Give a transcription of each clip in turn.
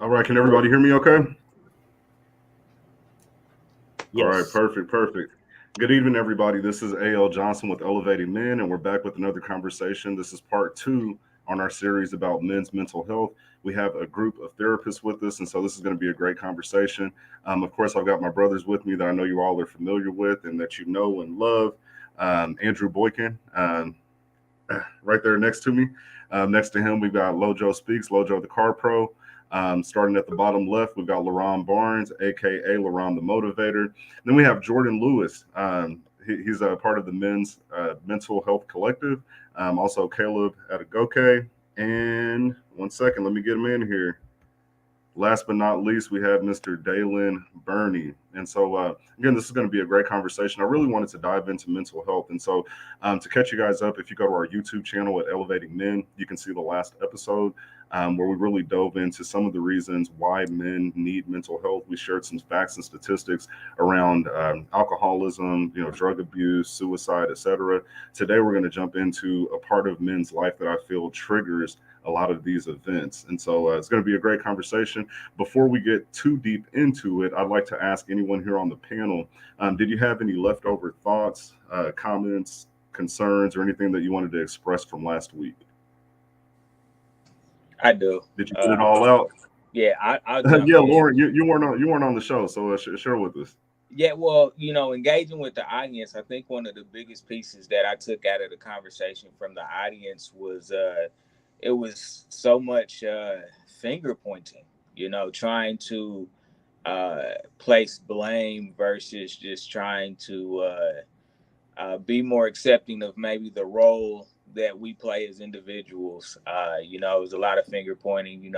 All right, can everybody hear me okay? All right, Yes. perfect. Good evening, everybody. This is A.L. Johnson with Elevating Men, and we're back with another conversation. This is part two on our series about men's mental health. We have a group of therapists with us, and so this is going to be a great conversation. Of course, I've got my brothers with me that I know you all are familiar with and that you know and love. Andrew Boykin, right there next to me. Next to him, we've got Lojo Speaks, Lojo the Car Pro. Starting at the bottom left, we've got LaRon Barnes, aka LaRon the Motivator. Then we have Jordan Lewis. He's a part of the Men's Mental Health Collective. Also, Caleb Adegoke. And one second, let me get him in here. Last but not least, we have Mr. Daylen Burney. And so, again, this is going to be a great conversation. I really wanted to dive into mental health. And so, to catch you guys up, if you go to our YouTube channel at Elevating Men, you can see the last episode where we really dove into some of the reasons why men need mental health. We shared some facts and statistics around alcoholism, drug abuse, suicide, etc. Today, we're going to jump into a part of men's life that I feel triggers a lot of these events. And so it's going to be a great conversation. Before we get too deep into it, I'd like to ask anyone here on the panel, did you have any leftover thoughts, comments, concerns, or anything that you wanted to express from last week? I do. Did you get it all out? Yeah, I'll jump Yeah, in. Lauren, you weren't on the show, so share with us. Yeah, well, engaging with the audience, I think one of the biggest pieces that I took out of the conversation from the audience was it was so much finger pointing, trying to place blame versus just trying to be more accepting of maybe the role that we play as individuals. It was a lot of finger pointing,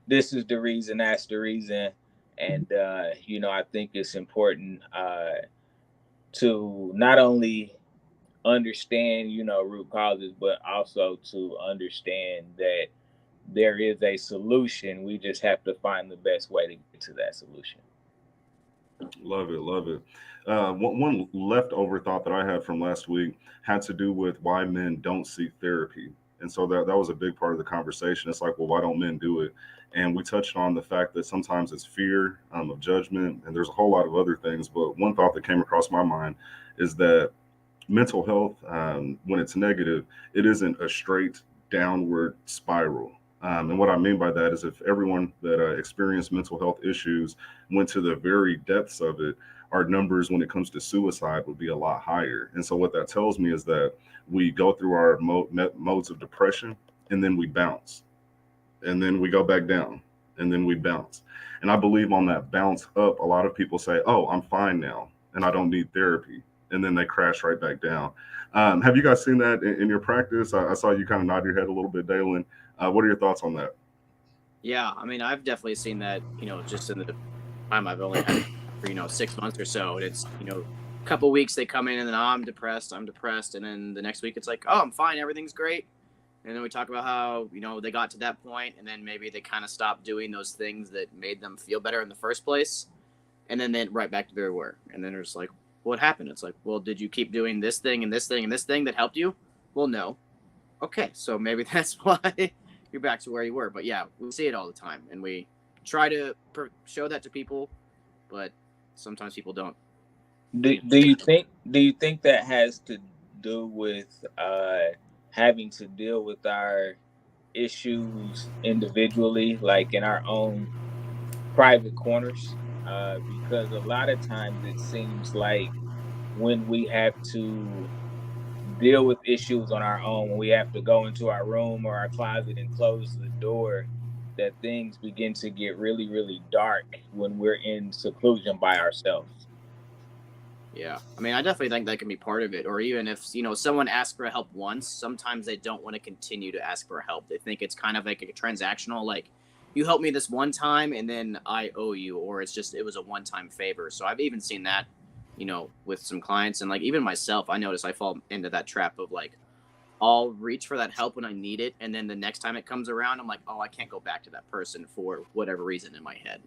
this is the reason, that's the reason. And, I think it's important to not only understand, root causes, but also to understand that there is a solution. We just have to find the best way to get to that solution. Love it, love it. One leftover thought that I had from last week had to do with why men don't seek therapy. And so that was a big part of the conversation. It's like, well, why don't men do it? And we touched on the fact that sometimes it's fear of judgment, and there's a whole lot of other things. But one thought that came across my mind is that mental health, when it's negative, it isn't a straight downward spiral. And what I mean by that is if everyone that experienced mental health issues went to the very depths of it, our numbers when it comes to suicide would be a lot higher. And so what that tells me is that we go through our modes of depression and then we bounce and then we go back down and then we bounce. And I believe on that bounce up, a lot of people say, oh, I'm fine now and I don't need therapy. And then they crash right back down. Have you guys seen that in your practice? I saw you kind of nod your head a little bit, Daylen. What are your thoughts on that? Yeah, I mean, I've definitely seen that, just in the time I've only had for, 6 months or so. And it's, a couple weeks they come in and then I'm depressed. And then the next week it's like, oh, I'm fine. Everything's great. And then we talk about how, they got to that point and then maybe they kind of stopped doing those things that made them feel better in the first place. And then right back to where we were. And then there's like, what happened? It's like, well, did you keep doing this thing and this thing and this thing that helped you? Well, no. Okay, so maybe that's why you're back to where you were. But yeah, we see it all the time, and we try to show that to people, but sometimes people don't. Do you think that has to do with having to deal with our issues individually, like in our own private corners? Because a lot of times it seems like when we have to deal with issues on our own, when we have to go into our room or our closet and close the door, that things begin to get really, really dark when we're in seclusion by ourselves. Yeah, I mean, I definitely think that can be part of it. Or even if, someone asks for help once, sometimes they don't want to continue to ask for help. They think it's kind of like a transactional, like, you helped me this one time and then I owe you, or it was a one-time favor. So I've even seen that, with some clients, and like even myself, I notice I fall into that trap of like, I'll reach for that help when I need it. And then the next time it comes around, I'm like, oh, I can't go back to that person for whatever reason in my head.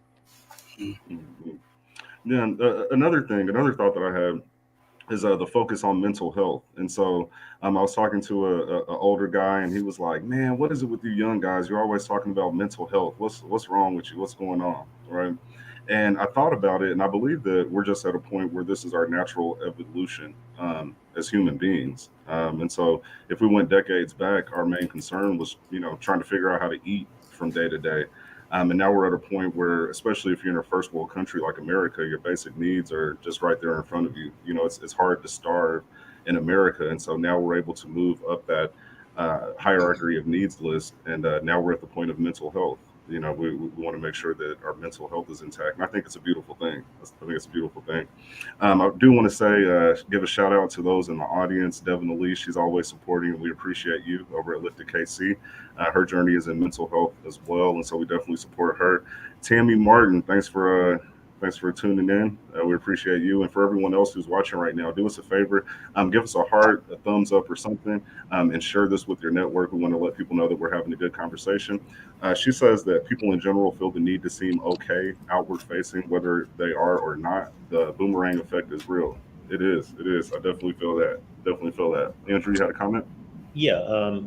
Yeah, another thought that I had is the focus on mental health. And so I was talking to a older guy, and he was like, "Man, what is it with you young guys? You're always talking about mental health. What's wrong with you? What's going on?" Right? And I thought about it, and I believe that we're just at a point where this is our natural evolution as human beings. And so, if we went decades back, our main concern was, trying to figure out how to eat from day to day. And now we're at a point where, especially if you're in a first world country like America, your basic needs are just right there in front of you. It's hard to starve in America. And so now we're able to move up that hierarchy of needs list. And now we're at the point of mental health. We want to make sure that our mental health is intact. And I think it's a beautiful thing. I think it's a beautiful thing. I do want to say, give a shout out to those in the audience. Devin Elise, she's always supporting, and we appreciate you over at Lifted KC. Her journey is in mental health as well, and so we definitely support her. Tammy Martin, thanks for tuning in. We appreciate you, and for everyone else who's watching right now, do us a favor, give us a heart, a thumbs up, or something, and share this with your network. We want to let people know that we're having a good conversation. She says that people in general feel the need to seem okay, outward facing, whether they are or not. The boomerang effect is real. It is. It is. I definitely feel that. Definitely feel that. Andrew, you had a comment? Yeah.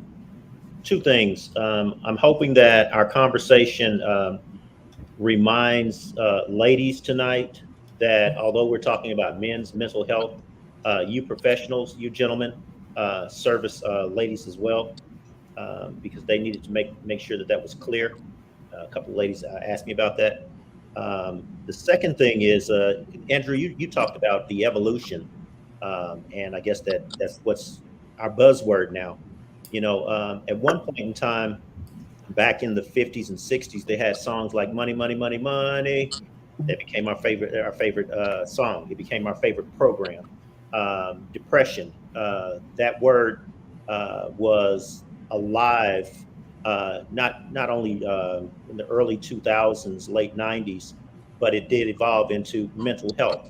Two things. I'm hoping that our conversation reminds ladies tonight that although we're talking about men's mental health, you professionals, you gentlemen, service ladies as well, because they needed to make sure that was clear. A couple of ladies asked me about that. The second thing is, Andrew, you talked about the evolution, and I guess that's what's our buzzword now. At one point in time, back in the 50s and 60s, they had songs like "Money, Money, Money, Money." That became our favorite song. It became our favorite program. Depression. That word was alive. Not only in the early 2000s, late 90s, but it did evolve into mental health.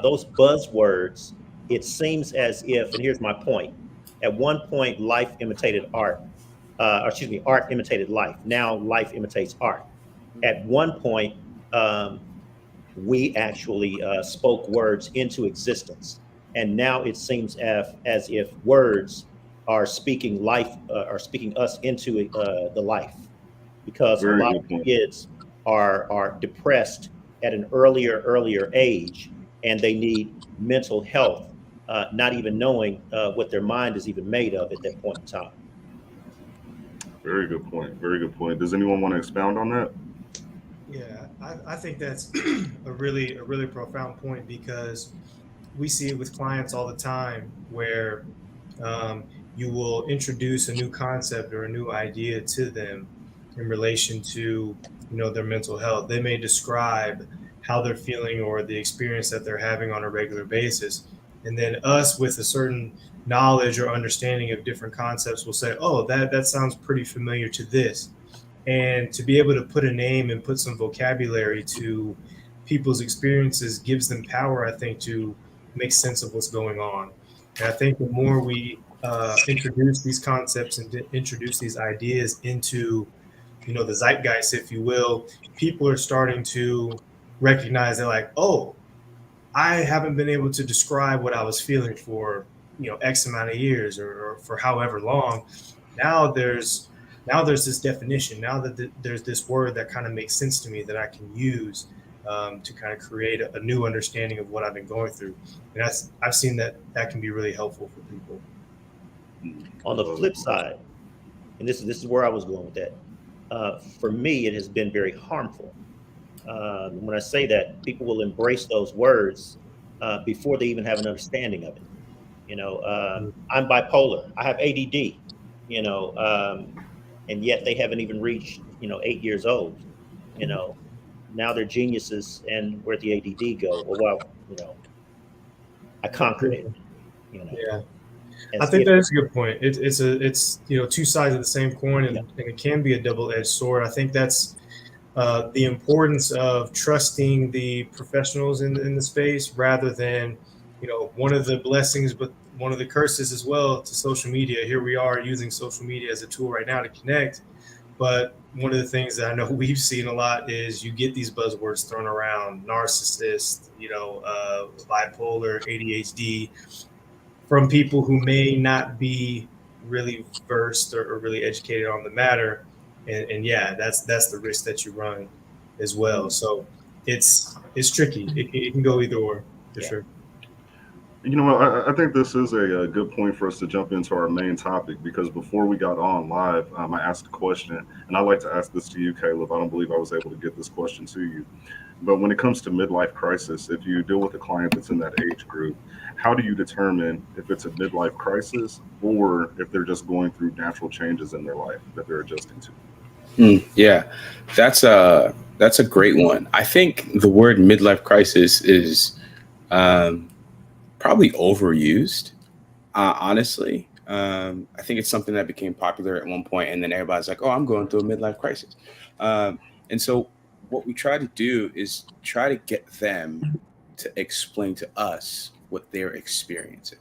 Those buzzwords. It seems as if, and here's my point. At one point, life imitated art. Art imitated life. Now life imitates art. At one point, we actually spoke words into existence, and now it seems as if words are speaking life, are speaking us into the life, because a Very lot good of point. kids are depressed at an earlier age, and they need mental health, not even knowing what their mind is even made of at that point in time. Very good point. Very good point. Does anyone want to expound on that? Yeah, I think that's a really profound point, because we see it with clients all the time where you will introduce a new concept or a new idea to them in relation to their mental health. They may describe how they're feeling or the experience that they're having on a regular basis, and then us with a certain knowledge or understanding of different concepts will say, "Oh, that sounds pretty familiar to this." And to be able to put a name and put some vocabulary to people's experiences gives them power, I think, to make sense of what's going on. And I think the more we introduce these concepts and introduce these ideas into the zeitgeist, if you will, people are starting to recognize that, like, oh, I haven't been able to describe what I was feeling for X amount of years, or for however long. Now there's this definition. Now that there's this word that kind of makes sense to me that I can use to kind of create a new understanding of what I've been going through. And I've seen that can be really helpful for people. On the flip side, and this is where I was going with that. For me, it has been very harmful. When I say that, people will embrace those words before they even have an understanding of it. I'm bipolar. I have ADD. And yet they haven't even reached 8 years old. Now they're geniuses, and where'd the ADD go? Well, I conquered it. Yeah. I As think if, that's a good point. It's two sides of the same coin, and, Yeah. and it can be a double-edged sword. I think that's the importance of trusting the professionals in the space, rather than one of the blessings, but one of the curses as well to social media. Here we are using social media as a tool right now to connect, But one of the things that I know we've seen a lot is you get these buzzwords thrown around: narcissist, bipolar, ADHD, from people who may not be really versed or really educated on the matter. And yeah, that's the risk that you run as well. So it's tricky. It can go either or, for sure. You know, I think this is a good point for us to jump into our main topic, because before we got on live, I asked a question, and I'd like to ask this to you, Caleb. I don't believe I was able to get this question to you. But when it comes to midlife crisis, if you deal with a client that's in that age group, how do you determine if it's a midlife crisis or if they're just going through natural changes in their life that they're adjusting to? Yeah, that's a great one. I think the word midlife crisis is probably overused, honestly. I think it's something that became popular at one point, and then everybody's like, oh, I'm going through a midlife crisis. And so what we try to do is try to get them to explain to us what they're experiencing.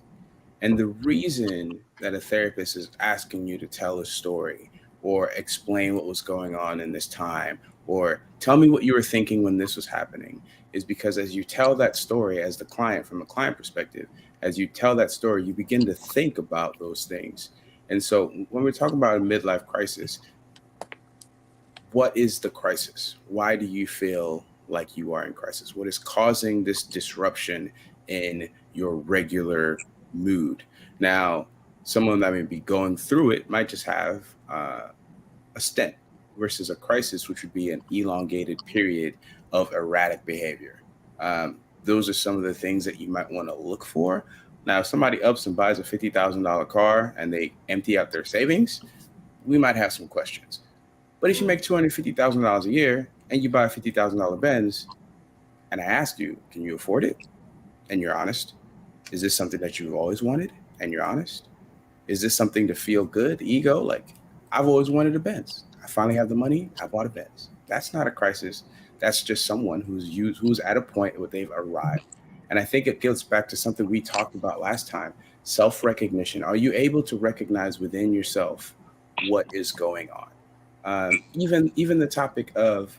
And the reason that a therapist is asking you to tell a story or explain what was going on in this time or tell me what you were thinking when this was happening is because as you tell that story as the client, from a client perspective, as you tell that story, you begin to think about those things. And so when we're talking about a midlife crisis, what is the crisis? Why do you feel like you are in crisis? What is causing this disruption in your regular mood? Now, someone that may be going through it might just have a stent versus a crisis, which would be an elongated period of erratic behavior. Those are some of the things that you might want to look for. Now, if somebody ups and buys a $50,000 car and they empty out their savings, we might have some questions. But if you make $250,000 a year and you buy a $50,000 Benz, and I ask you, can you afford it? And you're honest. Is this something that you've always wanted? And you're honest. Is this something to feel good, ego? Like, I've always wanted a Benz. I finally have the money. I bought a Benz. That's not a crisis. That's just someone who's at a point where they've arrived. And I think it gets back to something we talked about last time: self-recognition. Are you able to recognize within yourself what is going on? Even the topic of,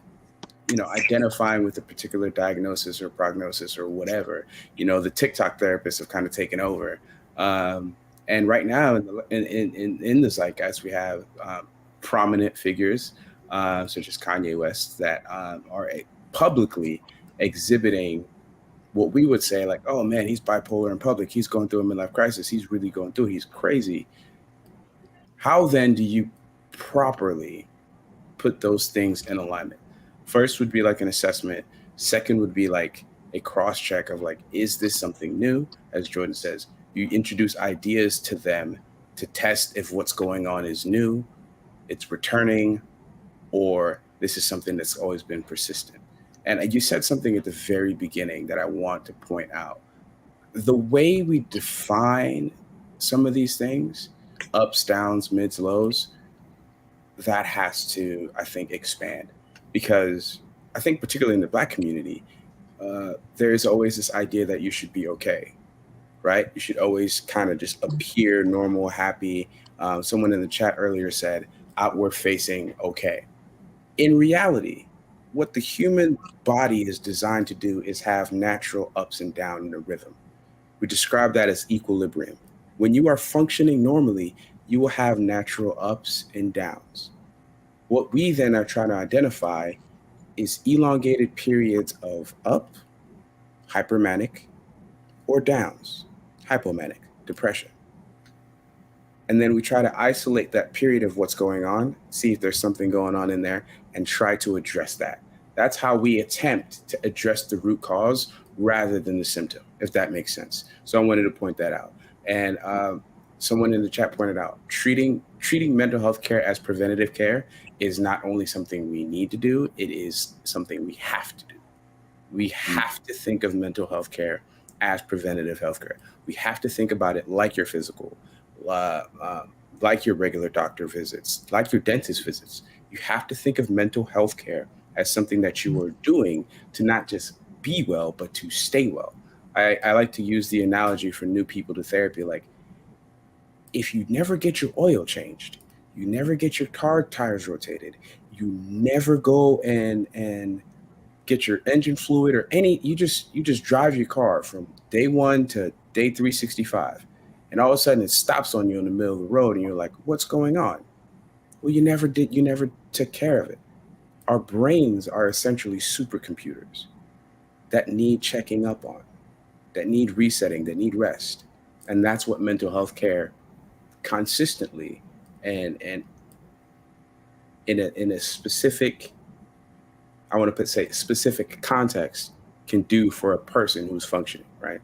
identifying with a particular diagnosis or prognosis or whatever, the TikTok therapists have kind of taken over. And right now in the zeitgeist, we have prominent figures such as Kanye West that are publicly exhibiting what we would say, like, oh man, he's bipolar in public. He's going through a midlife crisis. He's really going through. He's crazy. How then do you properly put those things in alignment? First would be like an assessment. Second would be like a cross check of like, is this something new? As Jordan says, you introduce ideas to them to test if what's going on is new, it's returning, or this is something that's always been persistent. And you said something at the very beginning that I want to point out. The way we define some of these things, ups, downs, mids, lows, that has to, I think, expand. Because I think particularly in the Black community, there's always this idea that you should be okay, right? You should always kind of just appear normal, happy. Someone in the chat earlier said, outward facing okay. In reality, what the human body is designed to do is have natural ups and downs in a rhythm. We describe that as equilibrium. When you are functioning normally, you will have natural ups and downs. What we then are trying to identify is elongated periods of up, hypermanic, or downs, hypomanic, depression. And then we try to isolate that period of what's going on, see if there's something going on in there, and try to address that. That's how we attempt to address the root cause rather than the symptom, if that makes sense. So I wanted to point that out. And someone in the chat pointed out, treating mental health care as preventative care is not only something we need to do, it is something we have to do. We have to think of mental health care as preventative health care. We have to think about it like your physical, like your regular doctor visits, like your dentist visits. You have to think of mental health care as something that you are doing to not just be well, but to stay well. I like to use the analogy for new people to therapy, like, if you never get your oil changed, You never get your car tires rotated. You never go and get your engine fluid or any. You just drive your car from day 1 to day 365, and all of a sudden it stops on you in the middle of the road, and you're like, "What's going on?" Well, you never did. You never took care of it. Our brains are essentially supercomputers that need checking up on, that need resetting, that need rest. And that's what mental health care consistently and in a specific, I want to say specific context, can do for a person who's functioning, right?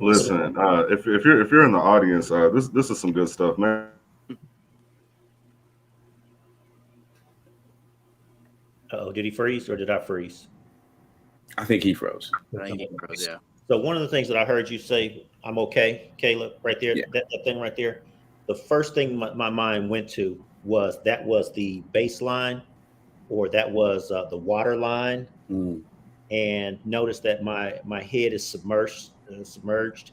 Listen, if you're in the audience, this is some good stuff, man. Oh, did he freeze or did I freeze? I think he froze. I think he froze, yeah. So one of the things that I heard you say, I'm okay, Caleb, right there, Yeah. that thing right there. The first thing my mind went to was that was the baseline, or that was the water line. And notice that my head is submerged,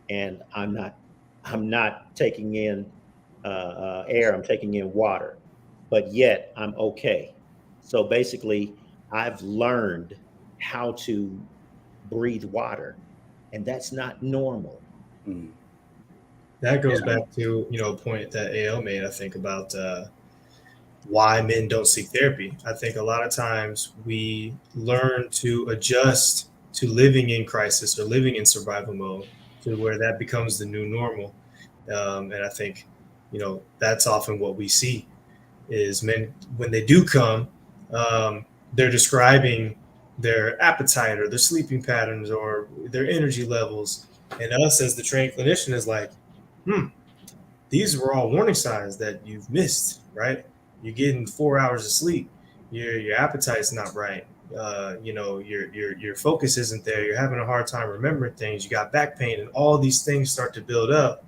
and I'm not taking in air. I'm taking in water, but yet I'm okay. So basically, I've learned how to breathe water, and that's not normal. That goes back to, a point that AL made, I think, about why men don't seek therapy. I think a lot of times we learn to adjust to living in crisis or living in survival mode, to where that becomes the new normal. And I think, that's often what we see is men, when they do come, they're describing their appetite or their sleeping patterns or their energy levels. And us as the trained clinician is like, these were all warning signs that you've missed, right? You're getting 4 hours of sleep. Your appetite's not right. Your focus isn't there. You're having a hard time remembering things. You got back pain, and all these things start to build up.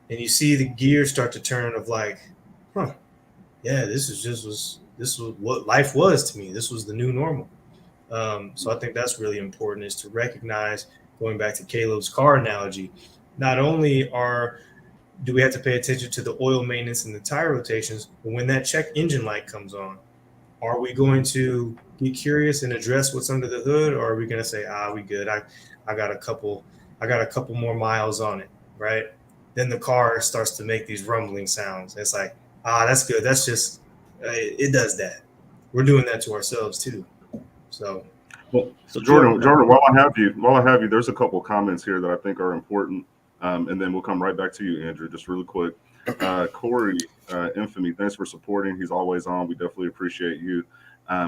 And you see the gears start to turn of like, this was what life was to me. This was the new normal. So I think that's really important, is to recognize, going back to Caleb's car analogy, not only do we have to pay attention to the oil maintenance and the tire rotations, but when that check engine light comes on, are we going to be curious and address what's under the hood, or are we going to say, we good? I got a couple more miles on it, right? Then the car starts to make these rumbling sounds. It's like, that's good. That's just, it does that. We're doing that to ourselves too. So Jordan, while I have you, there's a couple comments here that I think are important. And then we'll come right back to you, Andrew, just really quick. Corey, Infamy, thanks for supporting. He's always on. We definitely appreciate you.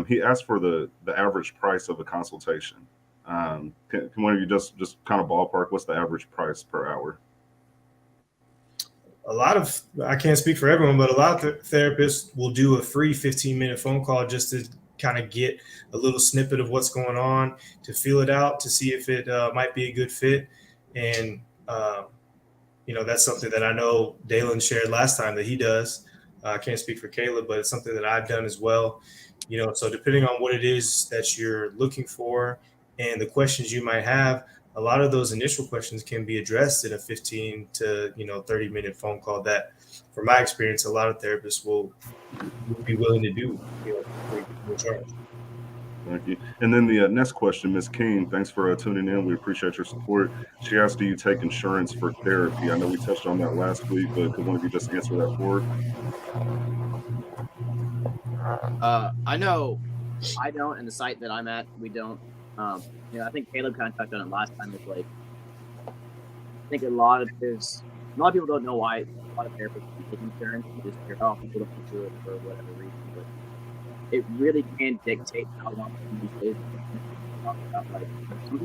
He asked for the average price of a consultation. Can one of you just kind of ballpark, what's the average price per hour? I can't speak for everyone, but a lot of therapists will do a free 15-minute phone call just to kind of get a little snippet of what's going on, to feel it out, to see if it might be a good fit. And that's something that I know Daylen shared last time that he does. I can't speak for Caleb, but it's something that I've done as well. So depending on what it is that you're looking for and the questions you might have, a lot of those initial questions can be addressed in a 15 to 30-minute phone call that, from my experience, a lot of therapists will be willing to do. Thank you. And then the next question, Ms. King, thanks for tuning in. We appreciate your support. She asked, do you take insurance for therapy? I know we touched on that last week, but could one of you just answer that for her? I know I don't, and the site that I'm at, we don't. I think Caleb kind of touched on it last time. It's like, I think a lot of people don't know why a lot of therapists take insurance. They just hear, people don't do it for whatever reason. But it really can dictate how long you stay.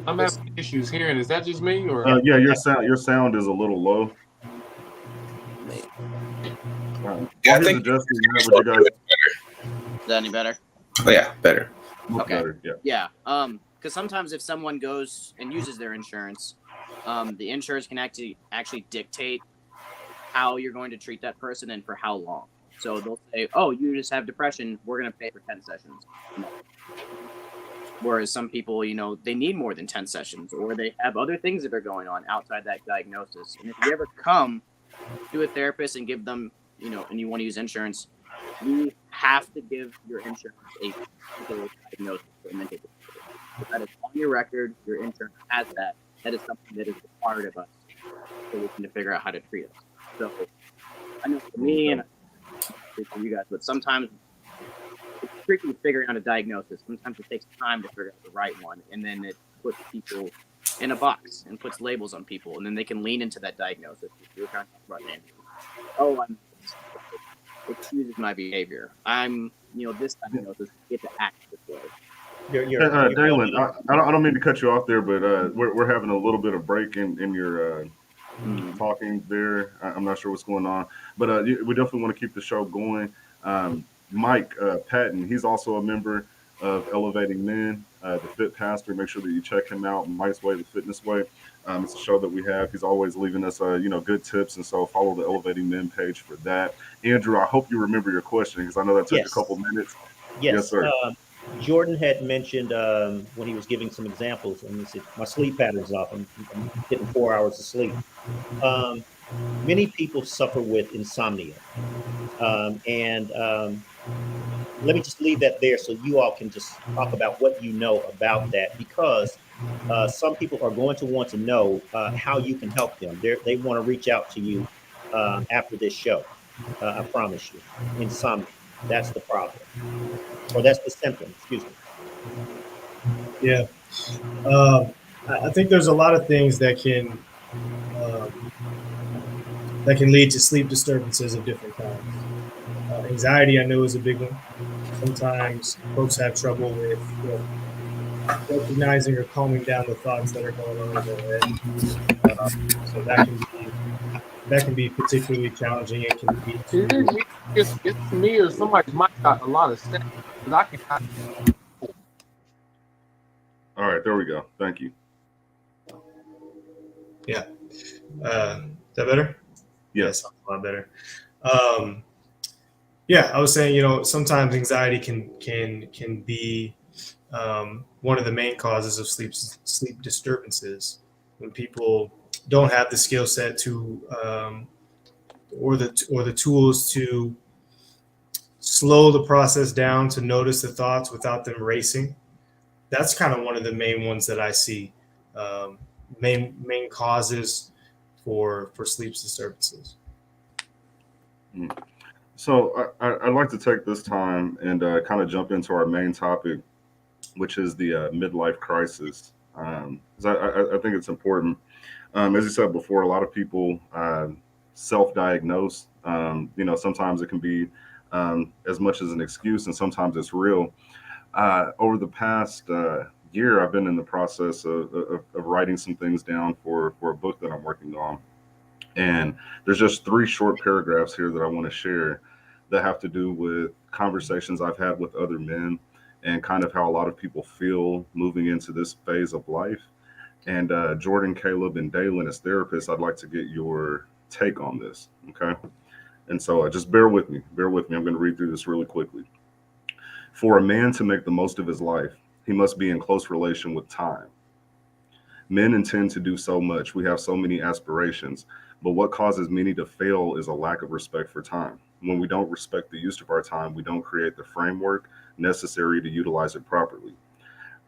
I'm having issues hearing. Is that just me, or? Yeah, your sound is a little low. I think Is that any better? Oh yeah, better. Okay. Better, yeah. Yeah. Because sometimes if someone goes and uses their insurance, the insurance can actually dictate how you're going to treat that person and for how long. So they'll say, you just have depression, we're going to pay for 10 sessions. Whereas some people, they need more than 10 sessions, or they have other things that are going on outside that diagnosis. And if you ever come to a therapist and give them, and you want to use insurance, you have to give your insurance a particular diagnosis for a mental disorder. If that is on your record, your insurance has that. That is something that is required of us so we can figure out how to treat us. So I know for me and for you guys, but sometimes it's tricky figuring out a diagnosis. Sometimes it takes time to figure out the right one, and then it puts people in a box and puts labels on people, and then they can lean into that diagnosis. You were kind of talking about, oh, I'm excuses my behavior. I'm, this diagnosis, get to act this way. Daylen, I don't mean to cut you off there, but we're having a little bit of break in your talking there. I'm not sure what's going on, but we definitely want to keep the show going. Mike Patton, he's also a member of Elevating Men, the Fit Pastor. Make sure that you check him out, Mike's Way, the Fitness Way. It's a show that we have. He's always leaving us, good tips, and so follow the Elevating Men page for that. Andrew, I hope you remember your question because I know that took a couple minutes. Yes, sir. Jordan had mentioned when he was giving some examples, and he said, my sleep pattern's off. I'm getting 4 hours of sleep. Many people suffer with insomnia. Let me just leave that there so you all can just talk about what you know about that, because some people are going to want to know how you can help them. They want to reach out to you after this show. I promise you. Insomnia, that's the problem. Or that's the symptom, excuse me. Yeah. I think there's a lot of things that can lead to sleep disturbances of different kinds. Anxiety, I know, is a big one. Sometimes folks have trouble with recognizing or calming down the thoughts that are going on in their head. So that can be particularly challenging. It can be It's me or somebody might got a lot of steps, but I can. All right, there we go. Thank you. Yeah. Is that better? Yes. A lot better. Yeah, I was saying, sometimes anxiety can be one of the main causes of sleep disturbances when people don't have the skill set to or the tools to slow the process down, to notice the thoughts without them racing. That's kind of one of the main ones that I see, main causes for sleep disturbances. So I'd like to take this time and kind of jump into our main topic, which is the midlife crisis. 'Cause I think it's important. As you said before, a lot of people self-diagnose. Sometimes it can be as much as an excuse, and sometimes it's real. Over the past year, I've been in the process of writing some things down for a book that I'm working on. And there's just 3 short paragraphs here that I want to share that have to do with conversations I've had with other men and kind of how a lot of people feel moving into this phase of life. And Jordan, Caleb, and Daylen, as therapists, I'd like to get your take on this. Okay. And so just bear with me. I'm going to read through this really quickly. For a man to make the most of his life, he must be in close relation with time. Men intend to do so much. We have so many aspirations, but what causes many to fail is a lack of respect for time. When we don't respect the use of our time, we don't create the framework necessary to utilize it properly.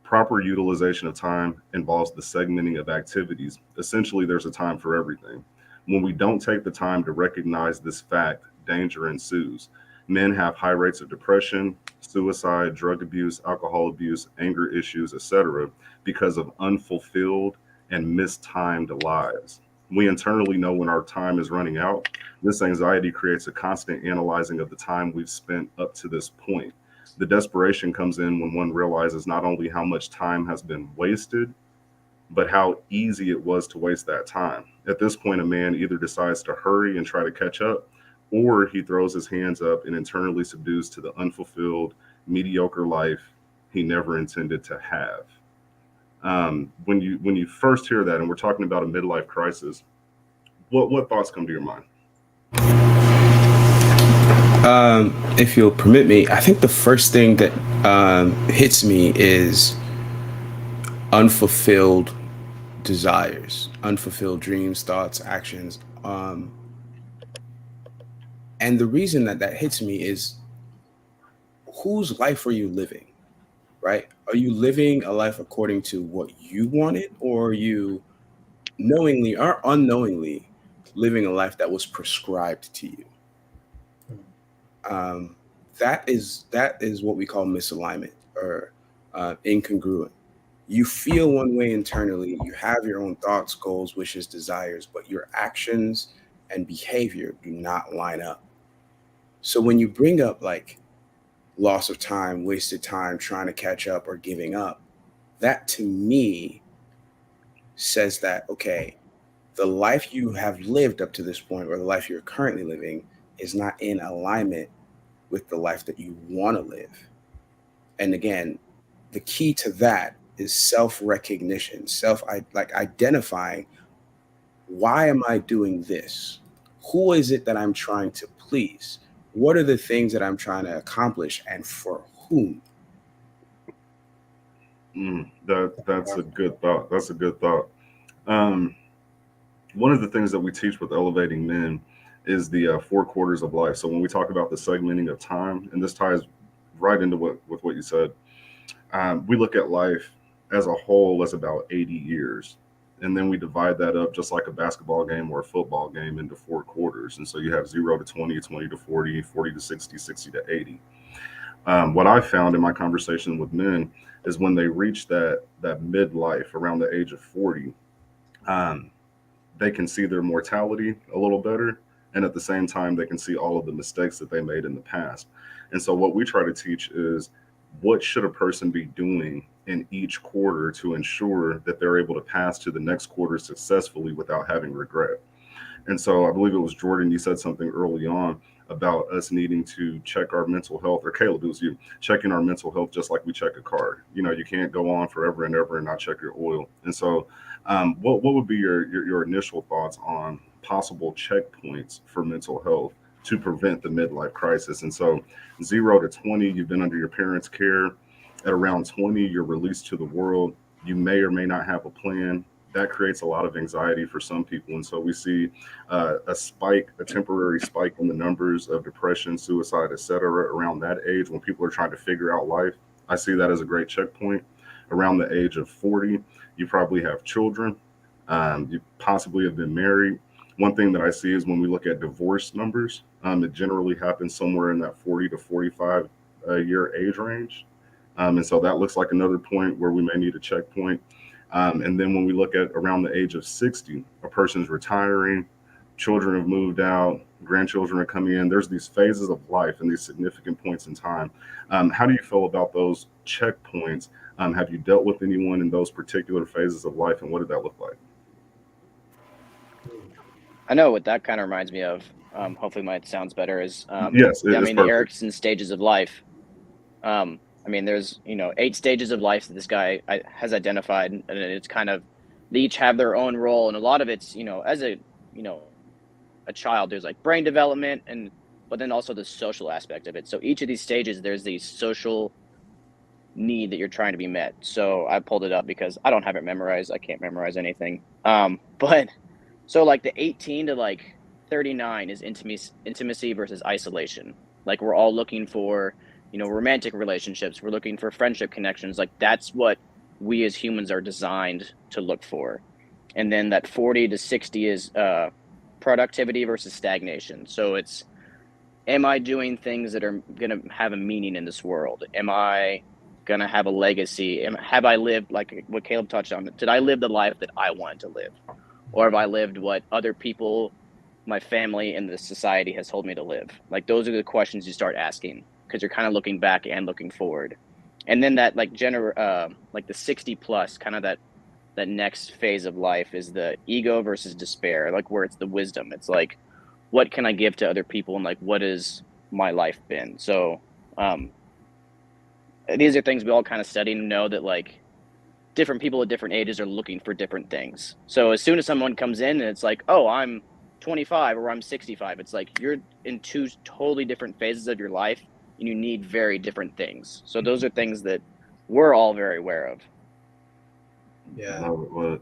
Proper utilization of time involves the segmenting of activities. Essentially, there's a time for everything. When we don't take the time to recognize this fact, danger ensues. Men have high rates of depression, suicide, drug abuse, alcohol abuse, anger issues, etc., because of unfulfilled and mistimed lives. We internally know when our time is running out. This anxiety creates a constant analyzing of the time we've spent up to this point. The desperation comes in when one realizes not only how much time has been wasted, but how easy it was to waste that time. At this point, a man either decides to hurry and try to catch up, or he throws his hands up and internally subdues to the unfulfilled, mediocre life he never intended to have. When you first hear that, and we're talking about a midlife crisis, what thoughts come to your mind? If you'll permit me, I think the first thing that hits me is unfulfilled desires, unfulfilled dreams, thoughts, actions. And the reason that that hits me is, whose life are you living, right? Are you living a life according to what you wanted, or are you knowingly or unknowingly living a life that was prescribed to you? Um, that is what we call misalignment, or incongruent. You feel one way internally, you have your own thoughts, goals, wishes, desires, but your actions and behavior do not line up. So when you bring up like loss of time, wasted time, trying to catch up, or giving up, that to me says that, okay, the life you have lived up to this point, or the life you're currently living, is not in alignment with the life that you want to live. And again, the key to that is self-recognition, like identifying, why am I doing this? Who is it that I'm trying to please? What are the things that I'm trying to accomplish, and for whom? That's a good thought. That's a good thought. Um, One of the things that we teach with elevating men is the 4 quarters of life. So when we talk about the segmenting of time, and this ties right into what you said, we look at life as a whole as about 80 years. And then we divide that up just like a basketball game or a football game into 4 quarters. And so you have 0 to 20, 20 to 40, 40 to 60, 60 to 80. What I found in my conversation with men is when they reach that midlife around the age of 40, um, they can see their mortality a little better. And at the same time, they can see all of the mistakes that they made in the past. And so what we try to teach is, what should a person be doing in each quarter to ensure that they're able to pass to the next quarter successfully without having regret? And so I believe it was Jordan, you said something early on about us needing to check our mental health, or Caleb, it was you, checking our mental health just like we check a car. You know, you can't go on forever and ever and not check your oil. And so what would be your initial thoughts on possible checkpoints for mental health to prevent the midlife crisis? And so 0 to 20, you've been under your parents' care. At around 20, you're released to the world. You may or may not have a plan. That creates a lot of anxiety for some people. And so we see a temporary spike in the numbers of depression, suicide, etc., around that age when people are trying to figure out life. I see that as a great checkpoint. Around the age of 40, you probably have children. You possibly have been married. One thing that I see is when we look at divorce numbers, it generally happens somewhere in that 40 to 45 year age range. And so that looks like another point where we may need a checkpoint. And then when we look at around the age of 60, a person's retiring, children have moved out, grandchildren are coming in. There's these phases of life and these significant points in time. How do you feel about those checkpoints? Have you dealt with anyone in those particular phases of life, and what did that look like? I know what that kind of reminds me of. Hopefully, my sounds better. Is Yes, I it's mean, the perfect. Erickson stages of life. I mean, there's 8 stages of life that this guy has identified, and it's kind of, they each have their own role, and a lot of it's as a child, there's like brain development, but then also the social aspect of it. So each of these stages, there's the social need that you're trying to be met. So I pulled it up because I don't have it memorized. I can't memorize anything. But so like the 18 to like 39 is intimacy versus isolation. Like we're all looking for romantic relationships. We're looking for friendship connections. Like that's what we as humans are designed to look for. And then that 40 to 60 is productivity versus stagnation. So it's, am I doing things that are going to have a meaning in this world? Am I going to have a legacy? Have I lived, like what Caleb touched on? Did I live the life that I wanted to live? Or have I lived what other people, my family, and the society has told me to live? Like those are the questions you start asking, because you're kind of looking back and looking forward. And then that like like the 60 plus, kind of that next phase of life is the ego versus despair, like where it's the wisdom. It's like, what can I give to other people, and like what has my life been? So these are things we all kind of study and know that like different people at different ages are looking for different things. So as soon as someone comes in and it's like, oh, I'm 25 or I'm 65, it's like you're in 2 totally different phases of your life and you need very different things. So those are things that we're all very aware of. Yeah. No,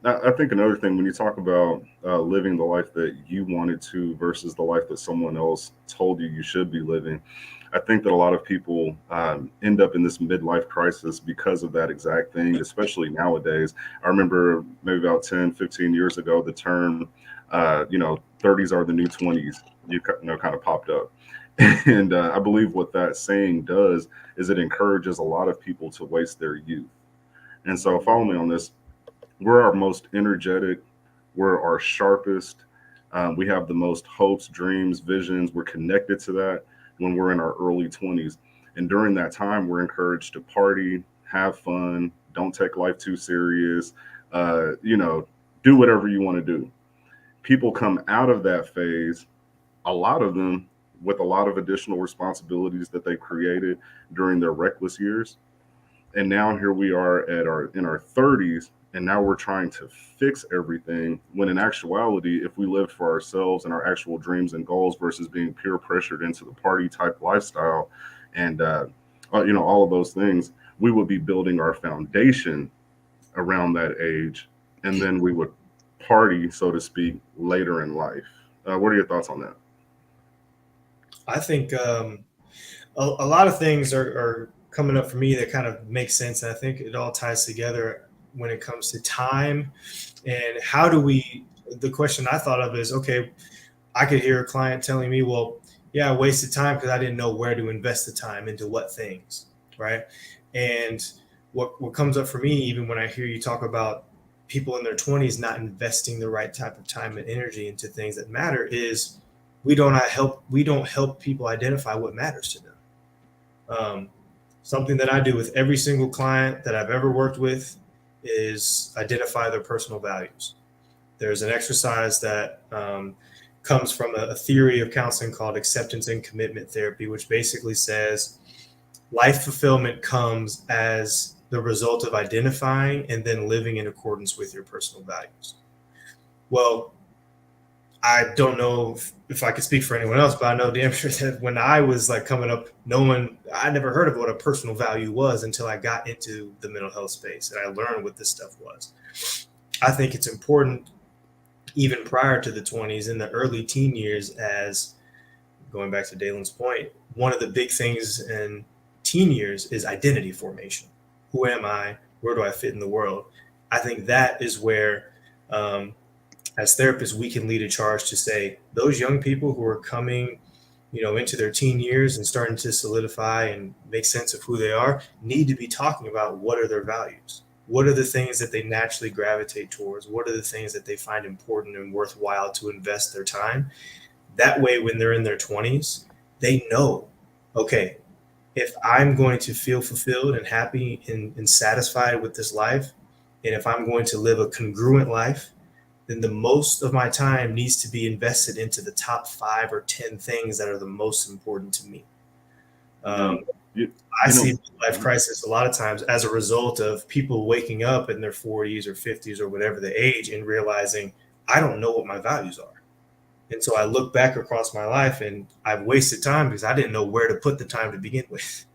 I think another thing when you talk about living the life that you wanted to versus the life that someone else told you you should be living, I think that a lot of people end up in this midlife crisis because of that exact thing, especially nowadays. I remember maybe about 10, 15 years ago, the term, 30s are the new 20s, kind of popped up. And I believe what that saying does is it encourages a lot of people to waste their youth. And so, follow me on this. We're our most energetic, we're our sharpest. We have the most hopes, dreams, visions. We're connected to that when we're in our early 20s. And during that time, we're encouraged to party, have fun, don't take life too serious, do whatever you want to do. People come out of that phase, a lot of them with a lot of additional responsibilities that they created during their reckless years, and now here we are in our 30s, and now we're trying to fix everything when in actuality, if we lived for ourselves and our actual dreams and goals versus being peer pressured into the party type lifestyle and all of those things, we would be building our foundation around that age, and then we would party, so to speak, later in life. What are your thoughts on that? I think a lot of things are coming up for me that kind of make sense. And I think it all ties together when it comes to time and how do we, the question I thought of is, okay, I could hear a client telling me, well, yeah, I wasted time because I didn't know where to invest the time into what things, right? And what comes up for me, even when I hear you talk about people in their 20s not investing the right type of time and energy into things that matter, is we don't help people identify what matters to them. Something that I do with every single client that I've ever worked with is identify their personal values. There's an exercise that comes from a theory of counseling called acceptance and commitment therapy, which basically says life fulfillment comes as the result of identifying and then living in accordance with your personal values. Well, I don't know if I could speak for anyone else, but I know damn sure that when I was like coming up, I never heard of what a personal value was until I got into the mental health space and I learned what this stuff was. I think it's important even prior to the 20s, in the early teen years, as going back to Daylen's point, one of the big things in teen years is identity formation. Who am I? Where do I fit in the world? I think that is where, as therapists, we can lead a charge to say those young people who are coming, into their teen years and starting to solidify and make sense of who they are need to be talking about what are their values. What are the things that they naturally gravitate towards? What are the things that they find important and worthwhile to invest their time? That way, when they're in their 20s, they know, okay, if I'm going to feel fulfilled and happy and satisfied with this life, and if I'm going to live a congruent life, then the most of my time needs to be invested into the top 5 or 10 things that are the most important to me. I see life crisis a lot of times as a result of people waking up in their 40s or 50s or whatever the age and realizing I don't know what my values are. And so I look back across my life and I've wasted time because I didn't know where to put the time to begin with.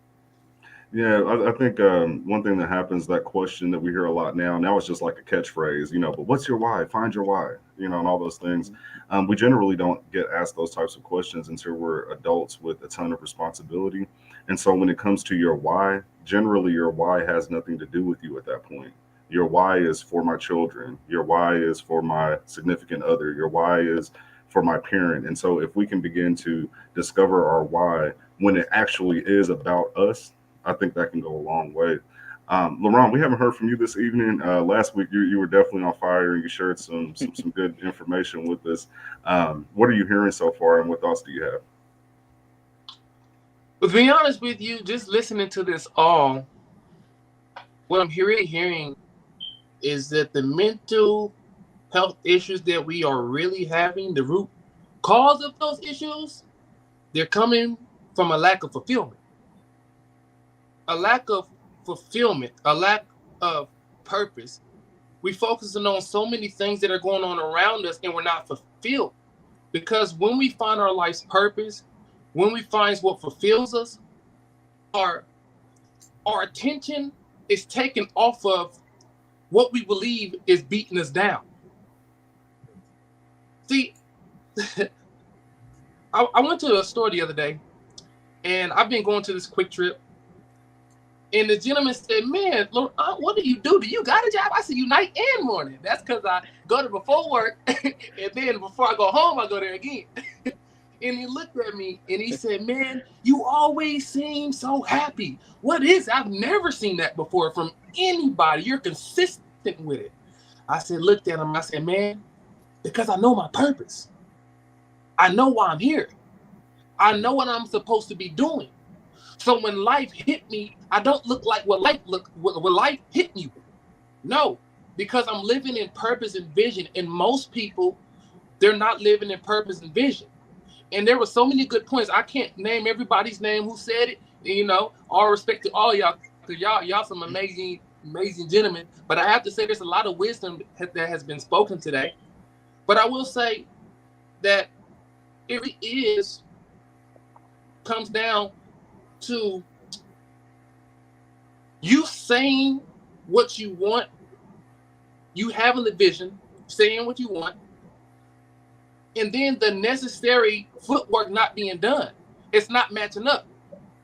Yeah, I think one thing that happens, that question that we hear a lot now it's just like a catchphrase, but what's your why? Find your why, and all those things. We generally don't get asked those types of questions until we're adults with a ton of responsibility. And so when it comes to your why, generally your why has nothing to do with you at that point. Your why is for my children. Your why is for my significant other. Your why is for my parent. And so if we can begin to discover our why when it actually is about us, I think that can go a long way. LaRon, we haven't heard from you this evening. Last week, you were definitely on fire and you shared some good information with us. What are you hearing so far, and what thoughts do you have? To be honest with you, just listening to this all, what I'm really hearing is that the mental health issues that we are really having, the root cause of those issues, they're coming from a lack of fulfillment. A lack of fulfillment, a lack of purpose. We're focusing on so many things that are going on around us and we're not fulfilled. Because when we find our life's purpose, when we find what fulfills us, our attention is taken off of what we believe is beating us down. See, I went to a store the other day, and I've been going to this Quick Trip, and the gentleman said, "Man, what do you do? Do you got a job?" I said, "You night and morning." That's because I go there before work, and then before I go home, I go there again. And he looked at me and he said, "Man, you always seem so happy. What is it? I've never seen that before from anybody. You're consistent with it." I said, looked at him, I said, "Man, because I know my purpose. I know why I'm here. I know what I'm supposed to be doing. So when life hit me, I don't look like what life hit you. No, because I'm living in purpose and vision. And most people, they're not living in purpose and vision." And there were so many good points. I can't name everybody's name who said it. You know, all respect to all y'all, because y'all some amazing gentlemen. But I have to say, there's a lot of wisdom that has been spoken today. But I will say that it really comes down to you saying what you want, you having the vision, saying what you want, and then the necessary footwork not being done. It's not matching up.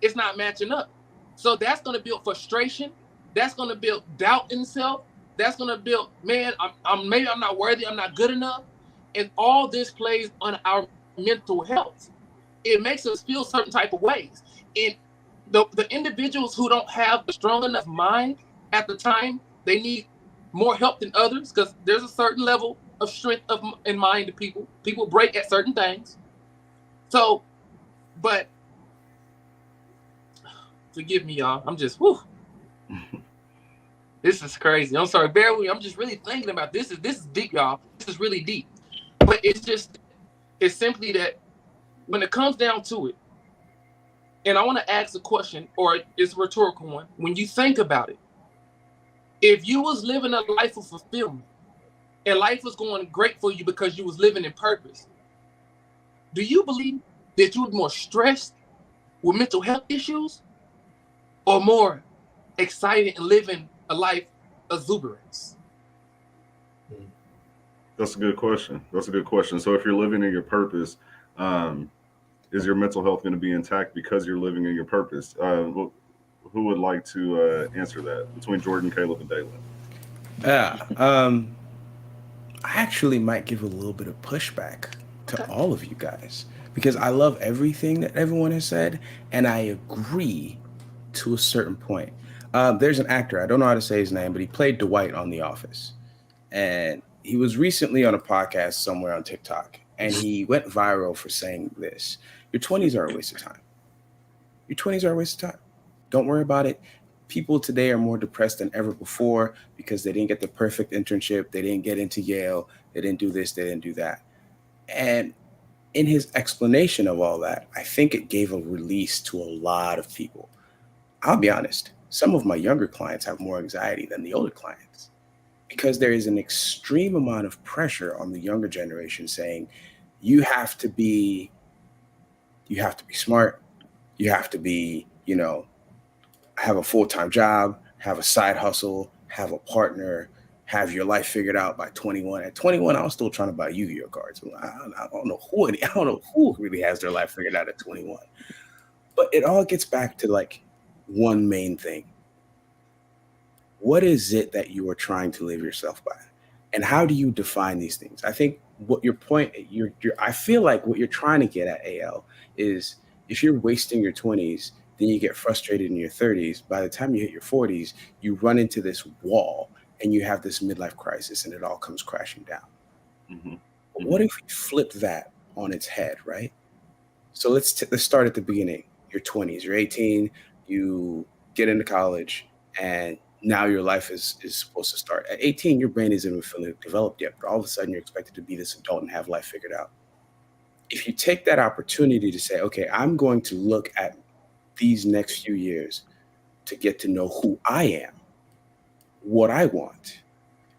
It's not matching up. So that's going to build frustration. That's going to build doubt in self. That's going to build, man, maybe I'm not worthy. I'm not good enough. And all this plays on our mental health. It makes us feel certain type of ways. And the individuals who don't have a strong enough mind at the time, they need more help than others, because there's a certain level of strength in mind to people. People break at certain things. So, but forgive me, y'all. I'm just, whew. This is crazy. I'm sorry, bear with me. I'm just really thinking about this. This is deep, y'all. This is really deep. But it's simply that when it comes down to it, and I want to ask a question, or it's a rhetorical one. When you think about it, if you was living a life of fulfillment and life was going great for you because you was living in purpose, do you believe that you would be more stressed with mental health issues, or more excited and living a life of exuberance? That's a good question. So if you're living in your purpose, is your mental health going to be intact because you're living in your purpose? Who would like to answer that between Jordan, Caleb, and Daylen? Yeah. I actually might give a little bit of pushback to all of you guys, because I love everything that everyone has said, and I agree to a certain point. There's an actor, I don't know how to say his name, but he played Dwight on The Office. And he was recently on a podcast somewhere on TikTok, and he went viral for saying this: your 20s are a waste of time. Your 20s are a waste of time. Don't worry about it. People today are more depressed than ever before because they didn't get the perfect internship. They didn't get into Yale. They didn't do this. They didn't do that. And in his explanation of all that, I think it gave a release to a lot of people. I'll be honest. Some of my younger clients have more anxiety than the older clients, because there is an extreme amount of pressure on the younger generation saying, you have to be smart. You have to be, have a full-time job, have a side hustle, have a partner, have your life figured out by 21. At 21, I was still trying to buy Yu-Gi-Oh cards. I don't know who really has their life figured out at 21. But it all gets back to like one main thing. What is it that you are trying to live yourself by? And how do you define these things? I think what your point, I feel like what you're trying to get at, AL, is if you're wasting your 20s, then you get frustrated in your 30s. By the time you hit your 40s, you run into this wall and you have this midlife crisis, and it all comes crashing down. Mm-hmm. But what if we flip that on its head, right? So let's start at the beginning. Your 20s, you're 18, you get into college, and now your life is supposed to start. At 18, your brain isn't even fully developed yet, but all of a sudden you're expected to be this adult and have life figured out. If you take that opportunity to say, okay, I'm going to look at these next few years to get to know who I am, what I want,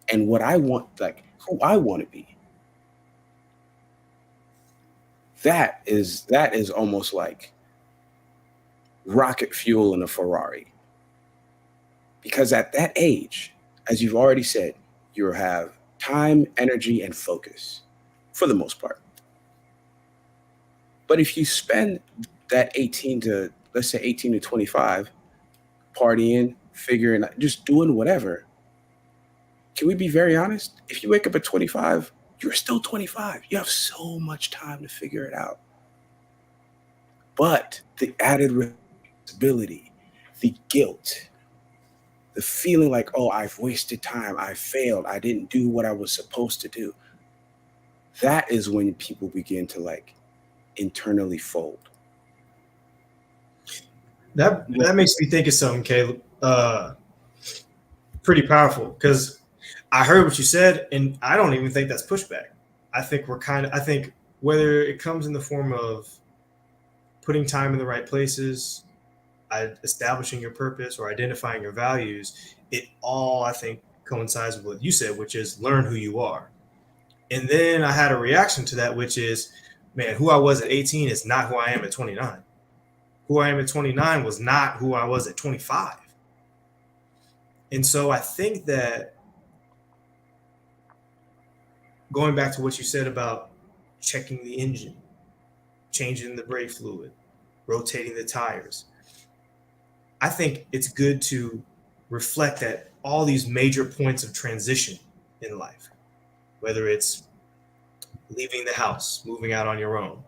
and what I want, like who I want to be. That is almost like rocket fuel in a Ferrari. Because at that age, as you've already said, you have time, energy, and focus for the most part. But if you spend that 18 to, let's say 18 to 25, partying, figuring out, just doing whatever, can we be very honest? If you wake up at 25, you're still 25. You have so much time to figure it out. But the added responsibility, the guilt, the feeling like, oh, I've wasted time, I failed, I didn't do what I was supposed to do. That is when people begin to like internally fold. That makes me think of something, Caleb. Pretty powerful, because I heard what you said, and I don't even think that's pushback. I think I think whether it comes in the form of putting time in the right places, establishing your purpose, or identifying your values, it all, I think, coincides with what you said, which is learn who you are. And then I had a reaction to that, which is, man, who I was at 18 is not who I am at 29. Who I am at 29 was not who I was at 25. And so I think that going back to what you said about checking the engine, changing the brake fluid, rotating the tires, I think it's good to reflect at all these major points of transition in life, whether it's leaving the house, moving out on your own,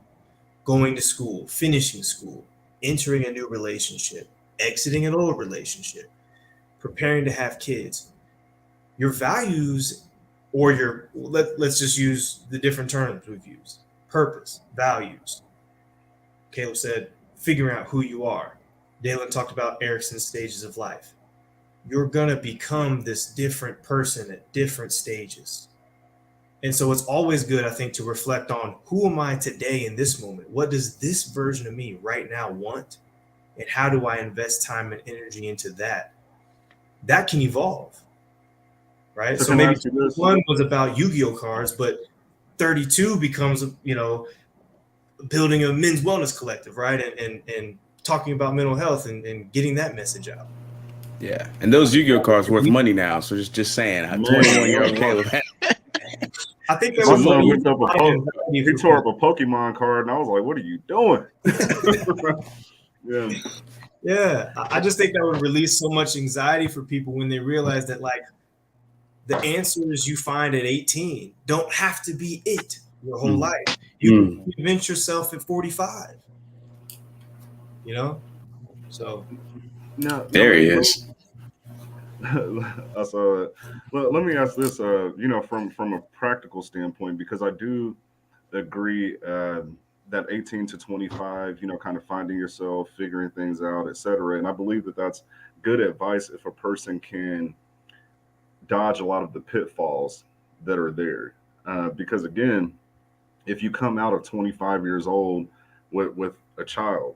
going to school, finishing school, entering a new relationship, exiting an old relationship, preparing to have kids. Your values, or let's just use the different terms we've used: purpose, values. Caleb said figuring out who you are. Daylen talked about Erickson's stages of life. You're going to become this different person at different stages. And so it's always good, I think, to reflect on who am I today in this moment? What does this version of me right now want? And how do I invest time and energy into that? That can evolve, right? So maybe one was about Yu-Gi-Oh cards, but 32 becomes, building a men's wellness collective, right? And talking about mental health and getting that message out. Yeah, and those Yu-Gi-Oh cards worth money now. So just saying, 21-year-old Caleb. I think that my was son whipped up he tore up a Pokemon card, and I was like, "What are you doing?" Yeah. I just think that would release so much anxiety for people when they realize that, like, the answers you find at 18 don't have to be it your whole life. You can convince yourself at 45. So there he is. I saw it. Well, let me ask this, from a practical standpoint, because I do agree that 18 to 25, kind of finding yourself, figuring things out, etc. And I believe that that's good advice if a person can dodge a lot of the pitfalls that are there. Because again, if you come out of 25 years old with a child,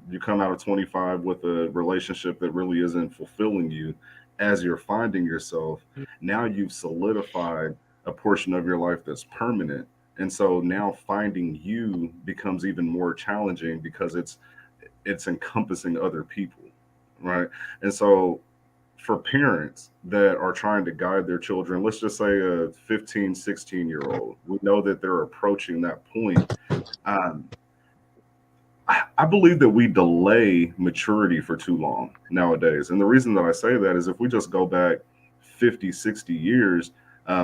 you come out of 25 with a relationship that really isn't fulfilling you as you're finding yourself, now you've solidified a portion of your life that's permanent. And so now finding you becomes even more challenging because it's encompassing other people, right? And so for parents that are trying to guide their children, let's just say a 15, 16-year-old, we know that they're approaching that point. I believe that we delay maturity for too long nowadays. And the reason that I say that is if we just go back 50, 60 years,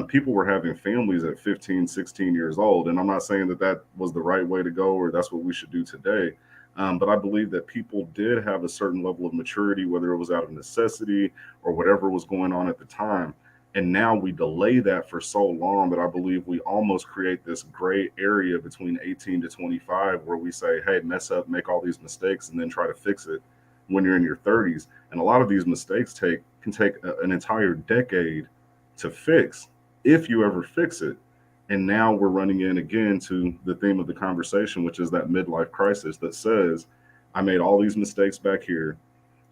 people were having families at 15, 16 years old. And I'm not saying that that was the right way to go or that's what we should do today. But I believe that people did have a certain level of maturity, whether it was out of necessity or whatever was going on at the time. And now we delay that for so long that I believe we almost create this gray area between 18 to 25 where we say, hey, mess up, make all these mistakes, and then try to fix it when you're in your 30s. And a lot of these mistakes can take an entire decade to fix if you ever fix it. And now we're running in again to the theme of the conversation, which is that midlife crisis that says, I made all these mistakes back here.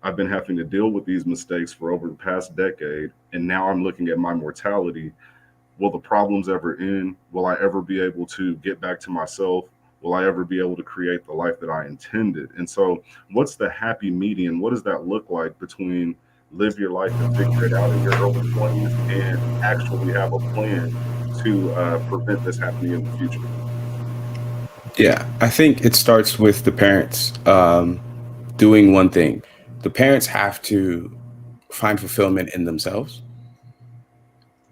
I've been having to deal with these mistakes for over the past decade, and now I'm looking at my mortality. Will the problems ever end? Will I ever be able to get back to myself? Will I ever be able to create the life that I intended? And so what's the happy median? What does that look like between live your life and figure it out in your early 20s and actually have a plan to prevent this happening in the future? Yeah, I think it starts with the parents doing one thing. The parents have to find fulfillment in themselves,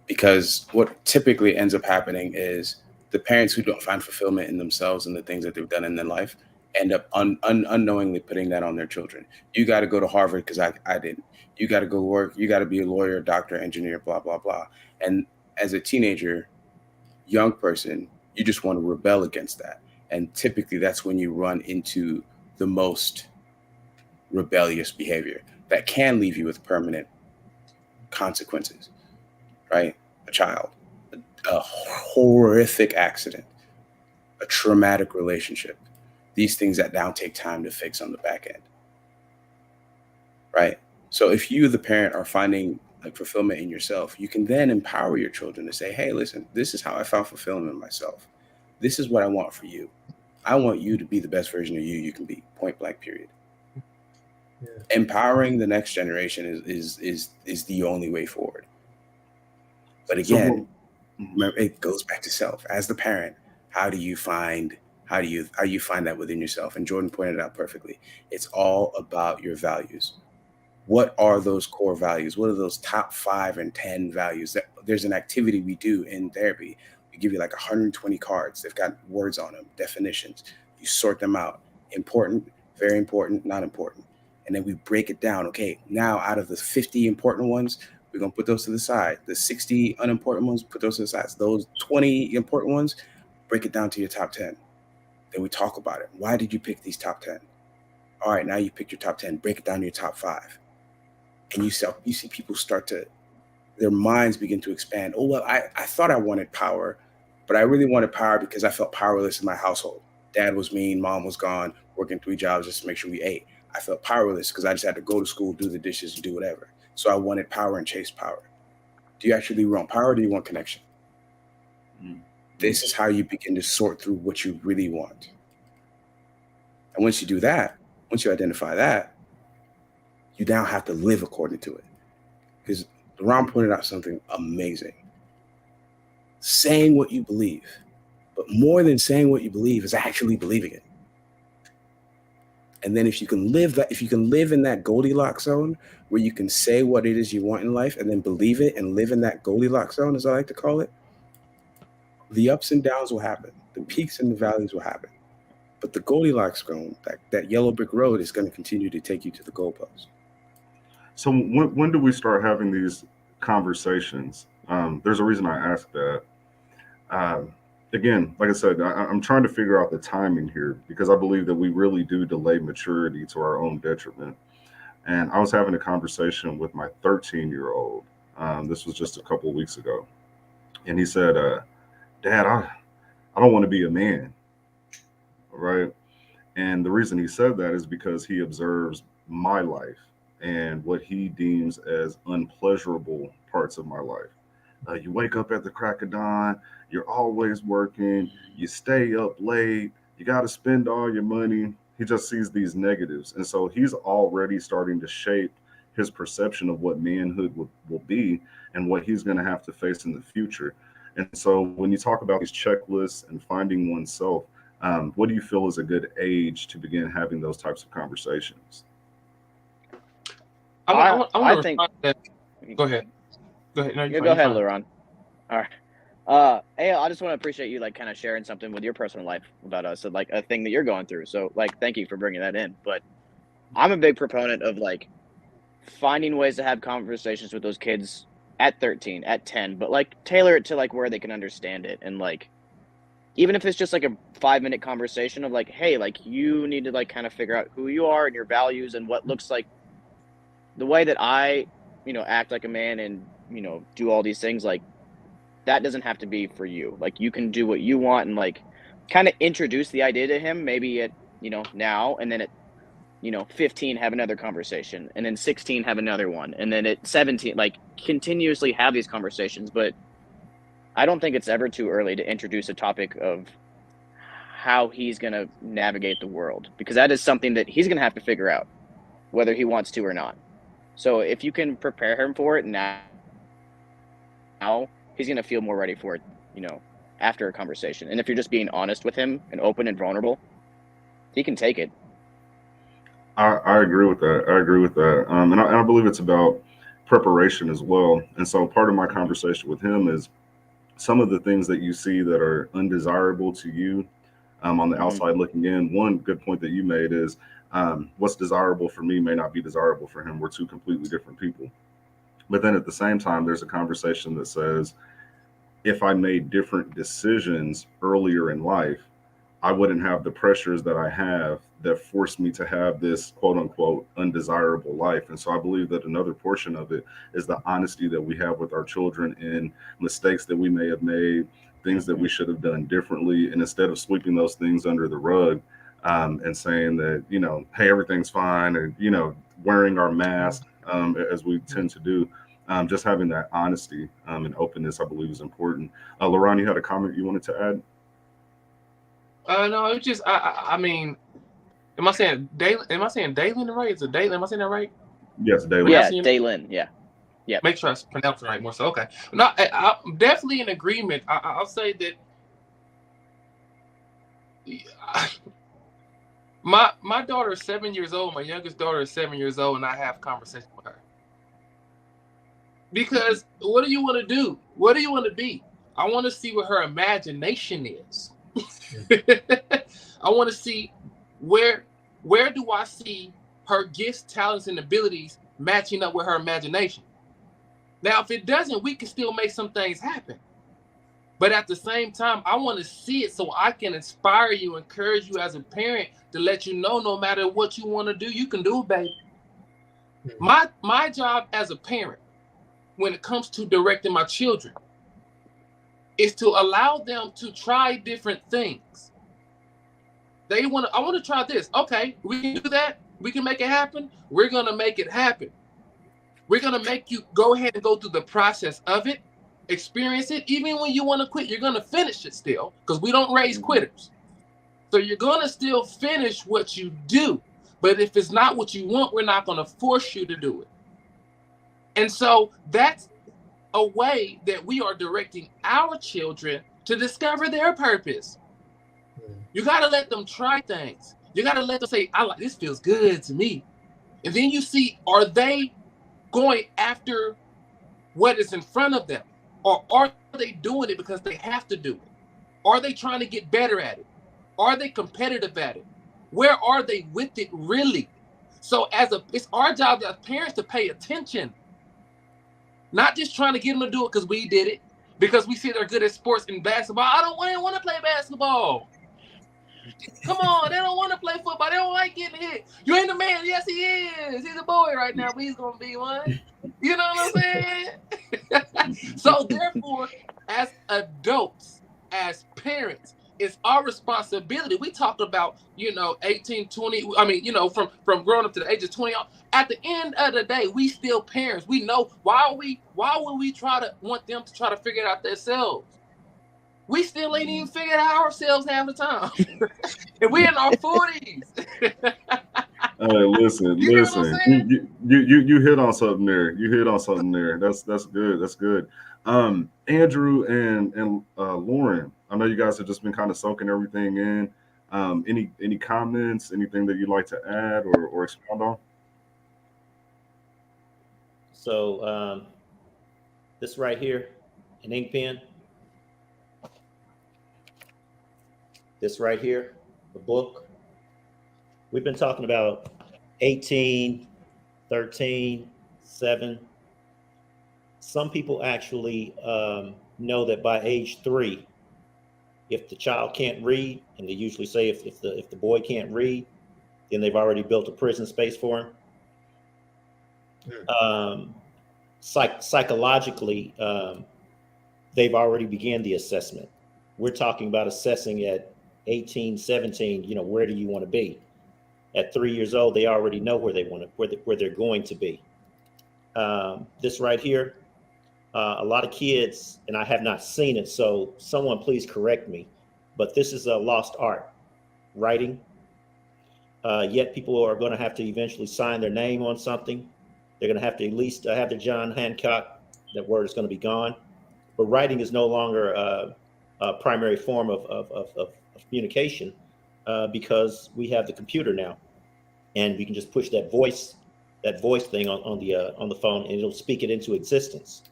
because what typically ends up happening is the parents who don't find fulfillment in themselves and the things that they've done in their life end up unknowingly putting that on their children. You got to go to Harvard because I didn't. You got to go work. You got to be a lawyer, doctor, engineer, blah, blah, blah. And as a teenager, young person, you just want to rebel against that. And typically that's when you run into the most rebellious behavior that can leave you with permanent consequences, right? A child, a horrific accident, a traumatic relationship, these things that now take time to fix on the back end, right? So if you, the parent, are finding like fulfillment in yourself, you can then empower your children to say, hey, listen, this is how I found fulfillment in myself. This is what I want for you. I want you to be the best version of you can be, point blank, period. Yeah. Empowering the next generation is the only way forward. But again, it goes back to self. As the parent, how do you find that within yourself? And Jordan pointed out perfectly. It's all about your values. What are those core values? What are those top 5 and 10 values? There's an activity we do in therapy. We give you like 120 cards. They've got words on them, definitions. You sort them out. Important, very important, not important. And then we break it down. Okay, now out of the 50 important ones, we're going to put those to the side. The 60 unimportant ones, put those to the side. Those 20 important ones, break it down to your top 10. Then we talk about it. Why did you pick these top 10? All right, now you pick your top 10. Break it down to your top 5. And you see people their minds begin to expand. Oh, well, I thought I wanted power, but I really wanted power because I felt powerless in my household. Dad was mean, mom was gone, working 3 jobs just to make sure we ate. I felt powerless because I just had to go to school, do the dishes, and do whatever. So I wanted power and chased power. Do you actually want power or do you want connection? This is how you begin to sort through what you really want. And once you do that, once you identify that, you now have to live according to it. Because Ron pointed out something amazing. Saying what you believe, but more than saying what you believe is actually believing it. And then if you can live in that Goldilocks zone where you can say what it is you want in life and then believe it and live in that Goldilocks zone, as I like to call it, the ups and downs will happen. The peaks and the valleys will happen. But the Goldilocks zone, that yellow brick road, is going to continue to take you to the goalpost. So when do we start having these conversations? There's a reason I asked that. Again, like I said, I'm trying to figure out the timing here because I believe that we really do delay maturity to our own detriment. And I was having a conversation with my 13-year-old. This was just a couple of weeks ago. And he said, Dad, I don't want to be a man. Right. And the reason he said that is because he observes my life and what he deems as unpleasurable parts of my life. You wake up at the crack of dawn, you're always working, you stay up late, you got to spend all your money. He just sees these negatives. And so he's already starting to shape his perception of what manhood will be and what he's going to have to face in the future. And so when you talk about these checklists and finding oneself, what do you feel is a good age to begin having those types of conversations? I think. Go ahead. Go ahead. No, go ahead, Laurent. All right. Hey, I just want to appreciate you kind of sharing something with your personal life about us, so, a thing that you're going through. So thank you for bringing that in. But I'm a big proponent of finding ways to have conversations with those kids at 13, at 10, but tailor it to where they can understand it. And even if it's just a 5-minute conversation of hey, you need to kind of figure out who you are and your values and what looks like the way that I, act like a man and, do all these things. That doesn't have to be for you. You can do what you want and kind of introduce the idea to him, maybe at, now, and then at, 15, have another conversation, and then 16, have another one. And then at 17, continuously have these conversations. But I don't think it's ever too early to introduce a topic of how he's going to navigate the world, because that is something that he's going to have to figure out whether he wants to or not. So if you can prepare him for it now he's going to feel more ready for it, after a conversation. And if you're just being honest with him and open and vulnerable, he can take it. I agree with that. I agree with that. And I believe it's about preparation as well. And so part of my conversation with him is some of the things that you see that are undesirable to you on the outside looking in. One good point that you made is what's desirable for me may not be desirable for him. We're two completely different people. But then at the same time, there's a conversation that says, if I made different decisions earlier in life, I wouldn't have the pressures that I have that force me to have this quote unquote undesirable life. And so I believe that another portion of it is the honesty that we have with our children in mistakes that we may have made, things that we should have done differently. And instead of sweeping those things under the rug and saying that, hey, everything's fine, and, wearing our mask as we tend to do, just having that honesty and openness, I believe, is important. LaRon, you had a comment you wanted to add? No, it's just I mean, am I saying Daylen right? Is it Daylen? Am I saying that right? Yes, Daylen. Yeah, Daylen. Yeah. Make sure I pronounce it right more. So okay, no, I'm definitely in agreement. I'll say that. My daughter is 7 years old. My youngest daughter is 7 years old, and I have conversations with her. Because what do you want to do? What do you want to be? I want to see what her imagination is. I want to see where do I see her gifts, talents, and abilities matching up with her imagination. Now, if it doesn't, we can still make some things happen. But at the same time, I want to see it so I can inspire you, encourage you as a parent to let you know no matter what you want to do, you can do it, baby. My job as a parent, when it comes to directing my children, is to allow them to try different things. I want to try this. Okay, we can do that. We can make it happen. We're going to make it happen. We're going to make you go ahead and go through the process of it, experience it. Even when you want to quit, you're going to finish it still, because we don't raise quitters. So you're going to still finish what you do. But if it's not what you want, we're not going to force you to do it. And so that's a way that we are directing our children to discover their purpose. You got to let them try things. You got to let them say, this feels good to me. And then you see, are they going after what is in front of them? Or are they doing it because they have to do it? Are they trying to get better at it? Are they competitive at it? Where are they with it really? So it's our job as parents to pay attention. Not just trying to get them to do it because we did it, because we see they're good at sports and basketball. I don't want to play basketball. Come on, they don't want to play football. They don't like getting hit. You ain't a man. Yes, he is. He's a boy right now, but he's going to be one. You know what I'm saying? So therefore, as adults, as parents, it's our responsibility. We talked about, 18, 20. I mean, from growing up to the age of 20. At the end of the day, we still parents. We know why would we want them to try to figure it out themselves? We still ain't even figured out ourselves half the time. And we're in our 40s. Hey, listen. You hit on something there. That's good. That's good. Andrew and Lauren, I know you guys have just been kind of soaking everything in. Any comments, anything that you'd like to add or expound on? So this right here, an ink pen. This right here, the book. We've been talking about 18, 13, 7. Some people actually know that by age 3, if the child can't read, and they usually say if the boy can't read, then they've already built a prison space for him. Psychologically, they've already began the assessment. We're talking about assessing at 18, 17, where do you want to be? At 3 years old, they already know where they're going to be. This right here, a lot of kids, and I have not seen it, so someone please correct me, but this is a lost art, writing. Yet people are going to have to eventually sign their name on something. They're going to have to at least have the John Hancock. That word is going to be gone. But writing is no longer a primary form of communication because we have the computer now, and we can just push that voice thing on the phone, and it'll speak it into existence.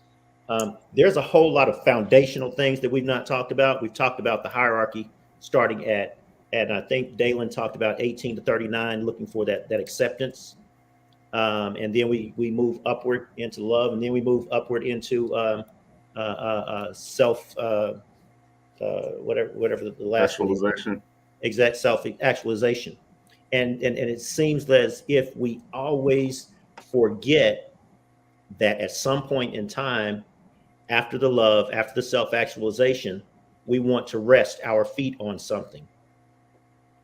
There's a whole lot of foundational things that we've not talked about. We've talked about the hierarchy starting at, and I think Daylen talked about 18 to 39, looking for that acceptance. And then we move upward into love, and then we move upward into self, whatever the last one is. Actualization. Exact self actualization. And it seems as if we always forget that at some point in time, after the love, after the self actualization, we want to rest our feet on something.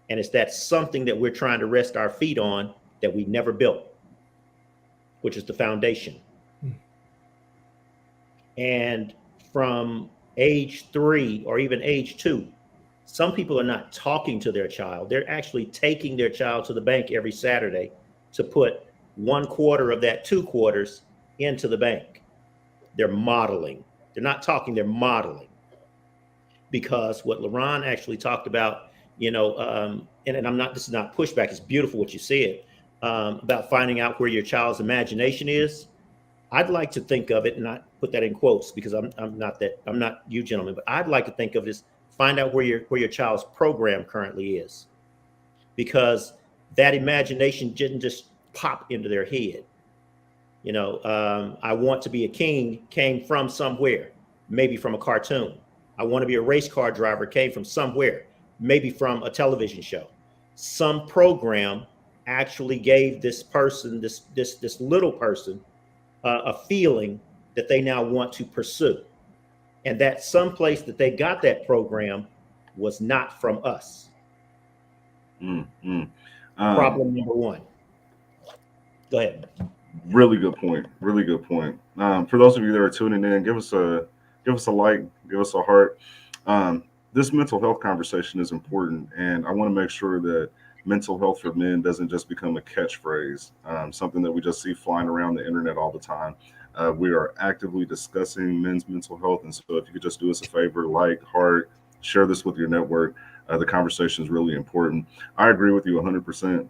And it's that something that we're trying to rest our feet on that we never built, which is the foundation. And from age 3 or even age 2, some people are not talking to their child. They're actually taking their child to the bank every Saturday to put 1/4 of that 2 quarters into the bank. They're modeling. They're not talking, they're modeling. Because what LaRon actually talked about, and this is not pushback, it's beautiful what you said, about finding out where your child's imagination is. I'd like to think of it, and I put that in quotes because I'm not you gentlemen, but I'd like to think of it as find out where your child's program currently is, because that imagination didn't just pop into their head. I want to be a king came from somewhere, maybe from a cartoon. I want to be a race car driver came from somewhere, maybe from a television show. Some program actually gave this person, this little person, a feeling that they now want to pursue. And that someplace that they got that program was not from us. Problem number 1. Go ahead. Really good point. Really good point. For those of you that are tuning in, give us a like, give us a heart. This mental health conversation is important, and I want to make sure that mental health for men doesn't just become a catchphrase, something that we just see flying around the internet all the time. We are actively discussing men's mental health, and so if you could just do us a favor, like, heart, share this with your network. The conversation is really important. I agree with you 100%,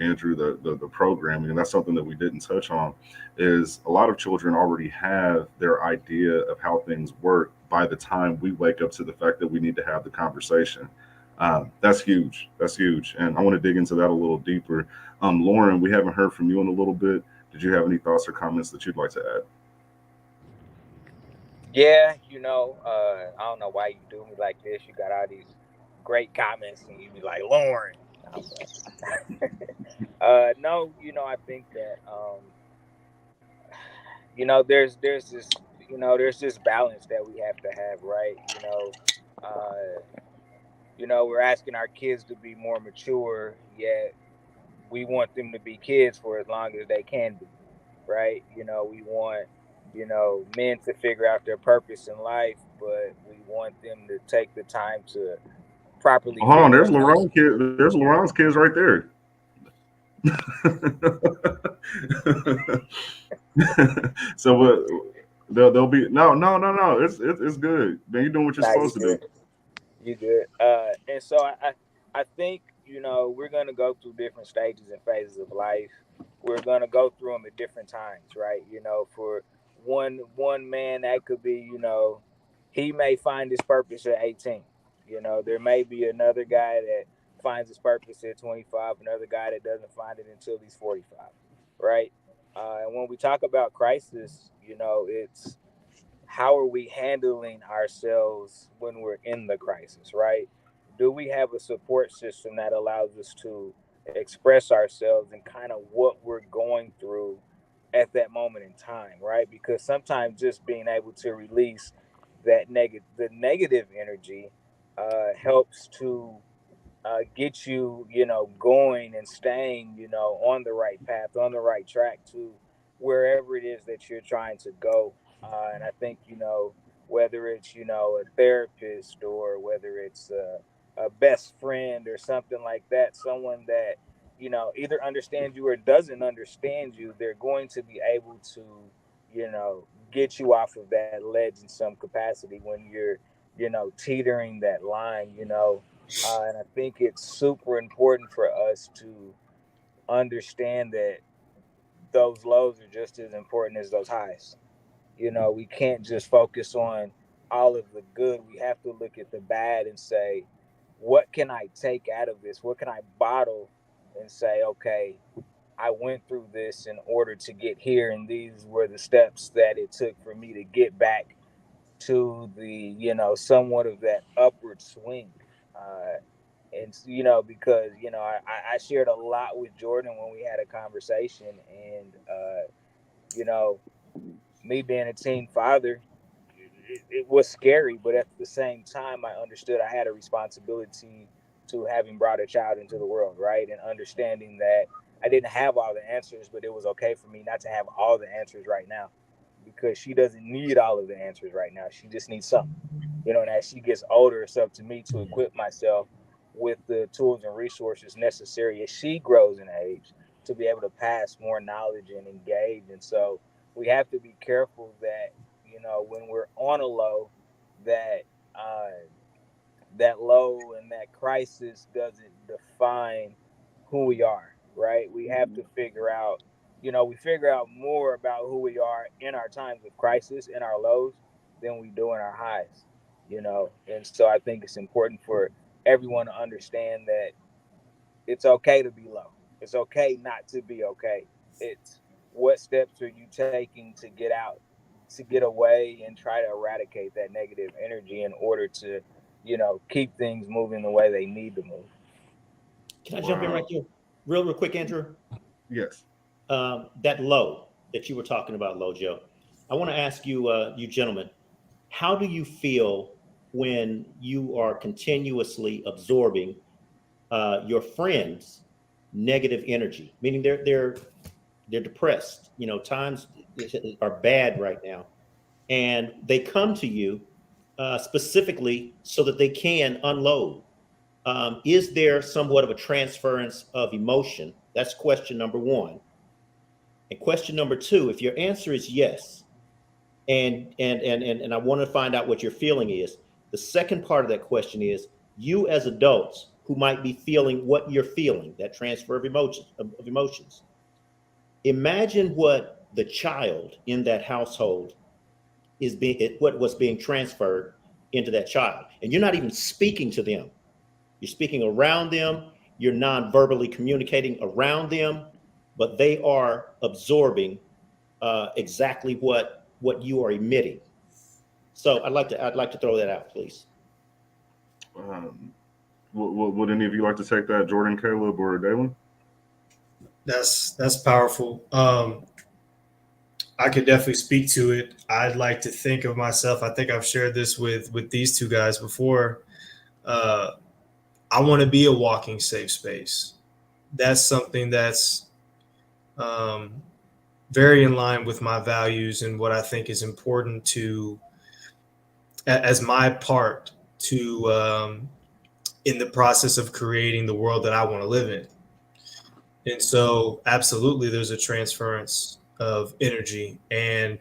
Andrew. The programming, and that's something that we didn't touch on, is a lot of children already have their idea of how things work by the time we wake up to the fact that we need to have the conversation. That's huge. That's huge. And I want to dig into that a little deeper. Lauren, we haven't heard from you in a little bit. Did you have any thoughts or comments that you'd like to add? Yeah, I don't know why you do me like this. You got all these great comments and you be like, Lauren. No, I think that there's this balance that we have to have, right? We're asking our kids to be more mature, yet we want them to be kids for as long as they can be, right? We want men to figure out their purpose in life, but we want them to take the time to properly. Hold on, there's LaRon's kid. There's LaRon's kids right there. So they'll be no. It's good, man. You're doing what you're supposed to do. You good. And so I think we're gonna go through different stages and phases of life. We're gonna go through them at different times, right? For one man, that could be, he may find his purpose at 18. There may be another guy that finds his purpose at 25, another guy that doesn't find it until he's 45, right? And when we talk about crisis, it's how are we handling ourselves when we're in the crisis, right? Do we have a support system that allows us to express ourselves and kind of what we're going through at that moment in time, right? Because sometimes just being able to release the negative energy helps to get you, going and staying, on the right path, on the right track to wherever it is that you're trying to go. And I think, whether it's, a therapist or whether it's a best friend or something like that, someone that either understands you or doesn't understand you, they're going to be able to, get you off of that ledge in some capacity when you're, teetering that line, and I think it's super important for us to understand that those lows are just as important as those highs. We can't just focus on all of the good. We have to look at the bad and say, what can I take out of this? What can I bottle and say, okay, I went through this in order to get here, and these were the steps that it took for me to get back to the, somewhat of that upward swing. And because I shared a lot with Jordan when we had a conversation, and you know, me being a teen father, it was scary, but at the same time, I understood I had a responsibility to having brought a child into the world, right? And understanding that I didn't have all the answers, but it was okay for me not to have all the answers right now, because she doesn't need all of the answers right now. She just needs some, and as she gets older, it's up to me to equip myself with the tools and resources necessary as she grows in age to be able to pass more knowledge and engage. And so we have to be careful that, when we're on a low, that that low and that crisis doesn't define who we are, right? We have to figure out, we figure out more about who we are in our times of crisis, in our lows, than we do in our highs, And so I think it's important for everyone to understand that it's okay to be low. It's okay not to be okay. It's what steps are you taking to get out, to get away and try to eradicate that negative energy in order to, keep things moving the way they need to move. Can I jump in right there? Real quick, Andrew? Yes. That low that you were talking about, Lojo, I want to ask you, you gentlemen, how do you feel when you are continuously absorbing your friends' negative energy, meaning they're depressed? Times are bad right now, and they come to you specifically so that they can unload. Is there somewhat of a transference of emotion? That's question number one. And question number two, if your answer is yes, and I want to find out what your feeling is. The second part of that question is, you as adults who might be feeling what you're feeling, that transfer of emotions. Imagine what the child in that household what was being transferred into that child. And you're not even speaking to them. You're speaking around them. You're non-verbally communicating around them, but they are absorbing exactly what you are emitting. So I'd like to throw that out, please. Would any of you like to take that, Jordan, Caleb, or Daylen? That's powerful. I could definitely speak to it. I'd like to think of myself. I think I've shared this with these two guys before. I want to be a walking safe space. That's something that's very in line with my values and what I think is important to, as my part to, in the process of creating the world that I want to live in. And so absolutely there's a transference of energy, and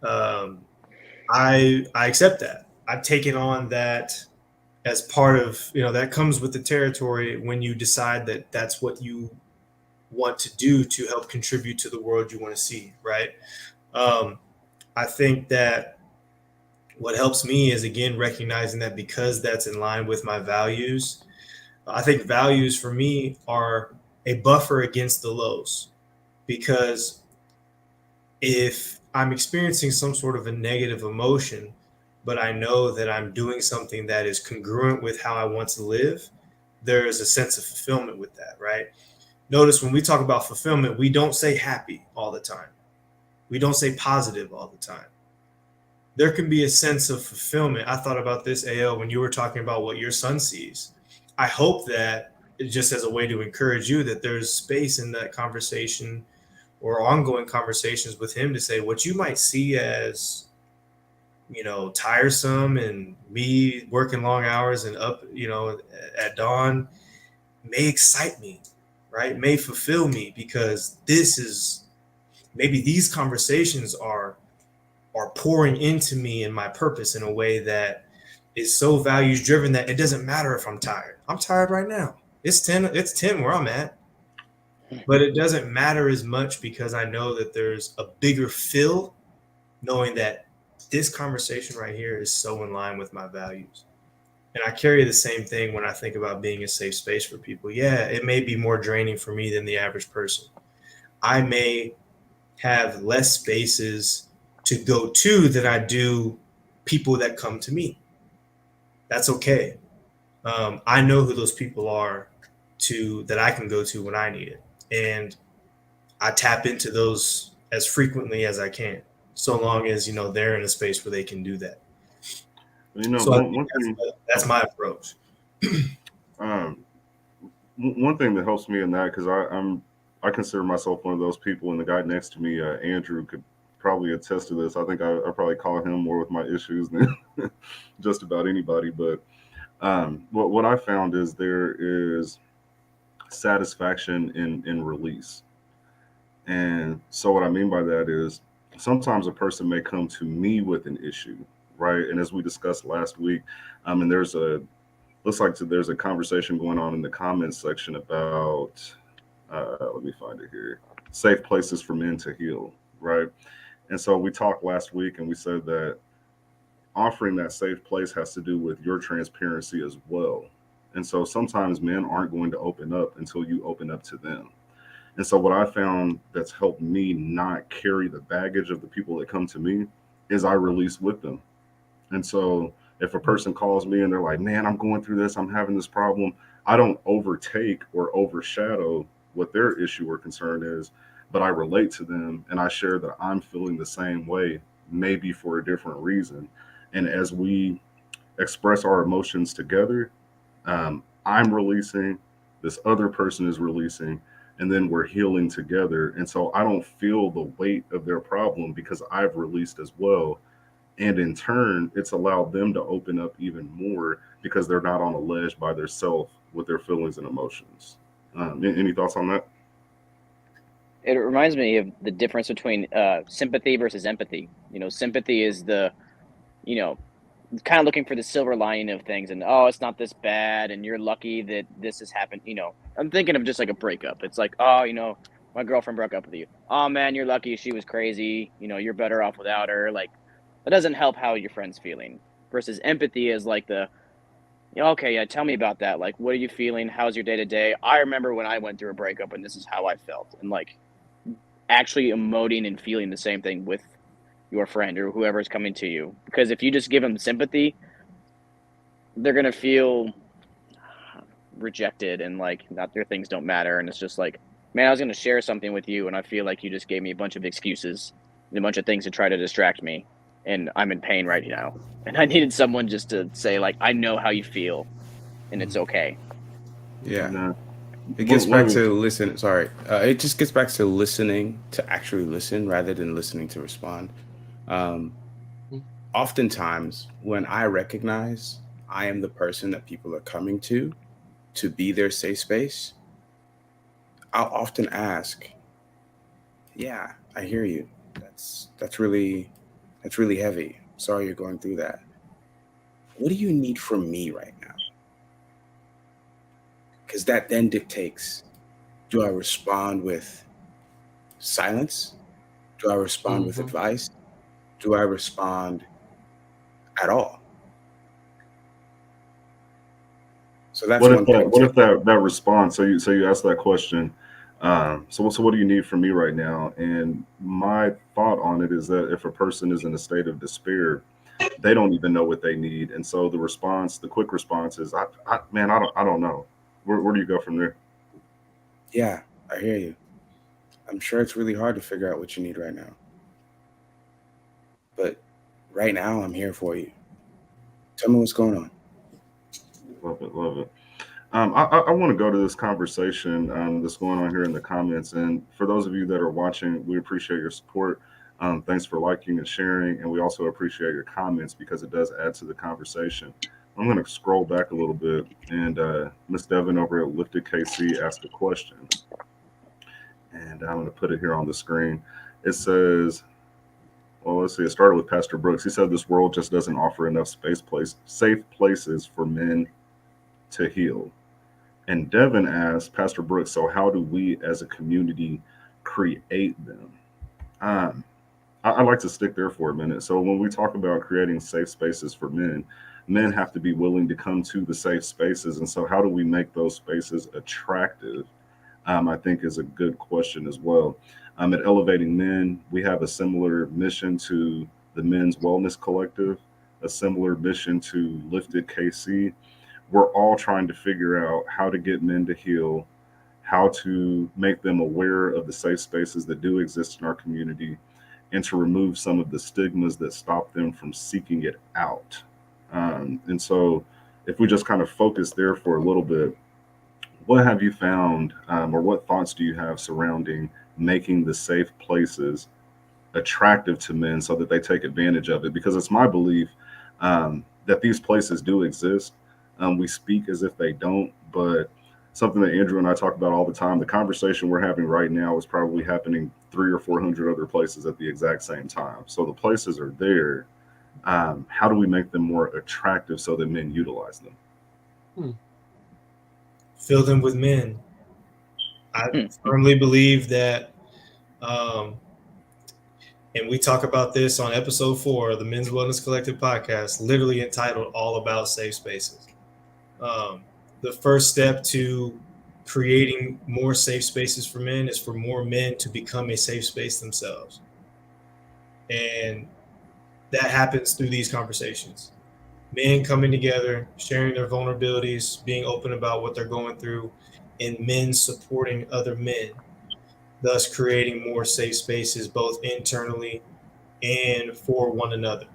I accept that. I've taken on that as part of, that comes with the territory when you decide that that's what you want to do to help contribute to the world you want to see, right? I think that what helps me is, again, recognizing that because that's in line with my values. I think values for me are a buffer against the lows, because if I'm experiencing some sort of a negative emotion, but I know that I'm doing something that is congruent with how I want to live, there is a sense of fulfillment with that, right? Notice when we talk about fulfillment, we don't say happy all the time. We don't say positive all the time. There can be a sense of fulfillment. I thought about this, AL, when you were talking about what your son sees. I hope that, just as a way to encourage you, that there's space in that conversation or ongoing conversations with him to say what you might see as, tiresome and me working long hours and up, at dawn. may excite me, right? May fulfill me, because this is, maybe these conversations are pouring into me and my purpose in a way that is so values driven that it doesn't matter if I'm tired. I'm tired right now. It's 10 where I'm at. But it doesn't matter as much because I know that there's a bigger fill, knowing that this conversation right here is so in line with my values. And I carry the same thing when I think about being a safe space for people. Yeah, it may be more draining for me than the average person. I may have less spaces to go to than I do people that come to me. That's okay. I know who those people are that I can go to when I need it. And I tap into those as frequently as I can, so long as, they're in a space where they can do that. So one thing, that's my approach. One thing that helps me in that, because I consider myself one of those people, and the guy next to me, Andrew, could probably attest to this. I think I probably call him more with my issues than just about anybody. But what I found is there is satisfaction in release. And so what I mean by that is sometimes a person may come to me with an issue, right? And as we discussed last week, and looks like there's a conversation going on in the comments section about, let me find it here, safe places for men to heal, right? And so we talked last week and we said that offering that safe place has to do with your transparency as well. And so sometimes men aren't going to open up until you open up to them. And so what I found that's helped me not carry the baggage of the people that come to me is I release with them. And so if a person calls me and they're like, man, I'm going through this, I'm having this problem, I don't overtake or overshadow what their issue or concern is, but I relate to them and I share that I'm feeling the same way, maybe for a different reason. And as we express our emotions together, I'm releasing, this other person is releasing, and then we're healing together. And so I don't feel the weight of their problem because I've released as well. And in turn, it's allowed them to open up even more because they're not on a ledge by themselves with their feelings and emotions. Any thoughts on that? It reminds me of the difference between sympathy versus empathy. Sympathy is the, kind of looking for the silver lining of things, and it's not this bad, and you're lucky that this has happened. I'm thinking of just like a breakup. It's like, my girlfriend broke up with you. Oh man, you're lucky she was crazy. You're better off without her. Like, that doesn't help how your friend's feeling. Versus empathy is like okay, yeah, tell me about that. Like, what are you feeling? How's your day to day? I remember when I went through a breakup and this is how I felt. And like actually emoting and feeling the same thing with your friend or whoever's coming to you. Because if you just give them sympathy, they're going to feel rejected and like that their things don't matter. And it's just like, man, I was going to share something with you and I feel like you just gave me a bunch of excuses and a bunch of things to try to distract me. And I'm in pain right now. And I needed someone just to say, like, I know how you feel and it's okay. Yeah. It gets back to listen. Sorry. It just gets back to listening to actually listen rather than listening to respond. Oftentimes when I recognize I am the person that people are coming to be their safe space, I'll often ask, yeah, I hear you. That's really heavy. Sorry you're going through that. What do you need from me right now? Because that then dictates, do I respond with silence? Do I respond with advice? Do I respond at all? So that's what if that response? So you ask that question. So what do you need from me right now? And my thought on it is that if a person is in a state of despair, they don't even know what they need. And so the quick response is, I don't know. Where do you go from there? Yeah, I hear you. I'm sure it's really hard to figure out what you need right now. But right now, I'm here for you. Tell me what's going on. Love it. I want to go to this conversation that's going on here in the comments. And for those of you that are watching, we appreciate your support. Thanks for liking and sharing. And we also appreciate your comments because it does add to the conversation. I'm gonna scroll back a little bit, and Miss Devin over at Lifted KC asked a question, and I'm gonna put it here on the screen. It says, well, let's see. It started with Pastor Brooks. He said this world just doesn't offer enough safe places for men to heal. And Devin asked Pastor Brooks, so how do we as a community create them? Um, I'd like to stick there for a minute. So when we talk about creating safe spaces for men, men have to be willing to come to the safe spaces. And so how do we make those spaces attractive? I think is a good question as well. At Elevating Men, we have a similar mission to the Men's Wellness Collective, a similar mission to Lifted KC. We're all trying to figure out how to get men to heal, how to make them aware of the safe spaces that do exist in our community, and to remove some of the stigmas that stop them from seeking it out. And so, if we just kind of focus there for a little bit, what have you found, or what thoughts do you have surrounding making the safe places attractive to men so that they take advantage of it? Because it's my belief that these places do exist. We speak as if they don't, but something that Andrew and I talk about all the time, the conversation we're having right now is probably happening 300 or 400 other places at the exact same time. So the places are there. How do we make them more attractive so that men utilize them? Fill them with men. I firmly believe that, and we talk about this on episode 4 of the Men's Wellness Collective podcast, literally entitled All About Safe Spaces. The first step to creating more safe spaces for men is for more men to become a safe space themselves. And that happens through these conversations. Men coming together, sharing their vulnerabilities, being open about what they're going through, and men supporting other men, thus creating more safe spaces both internally and for one another.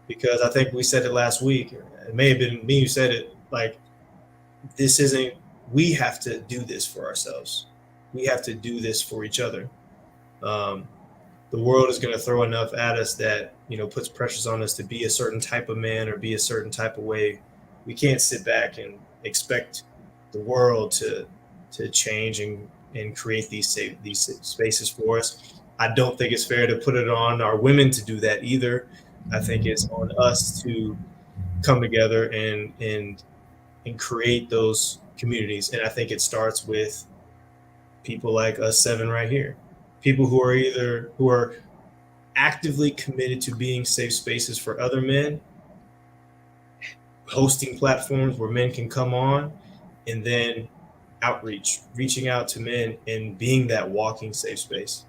Because I think we said it last week, it may have been me who said it, like, this isn't, we have to do this for ourselves. We have to do this for each other. The world is going to throw enough at us that, puts pressures on us to be a certain type of man or be a certain type of way. We can't sit back and expect the world to change and create these spaces for us. I don't think it's fair to put it on our women to do that either. I think it's on us to come together and create those communities. And I think it starts with people like us 7 right here, people who are actively committed to being safe spaces for other men, hosting platforms where men can come on, and then reaching out to men and being that walking safe space.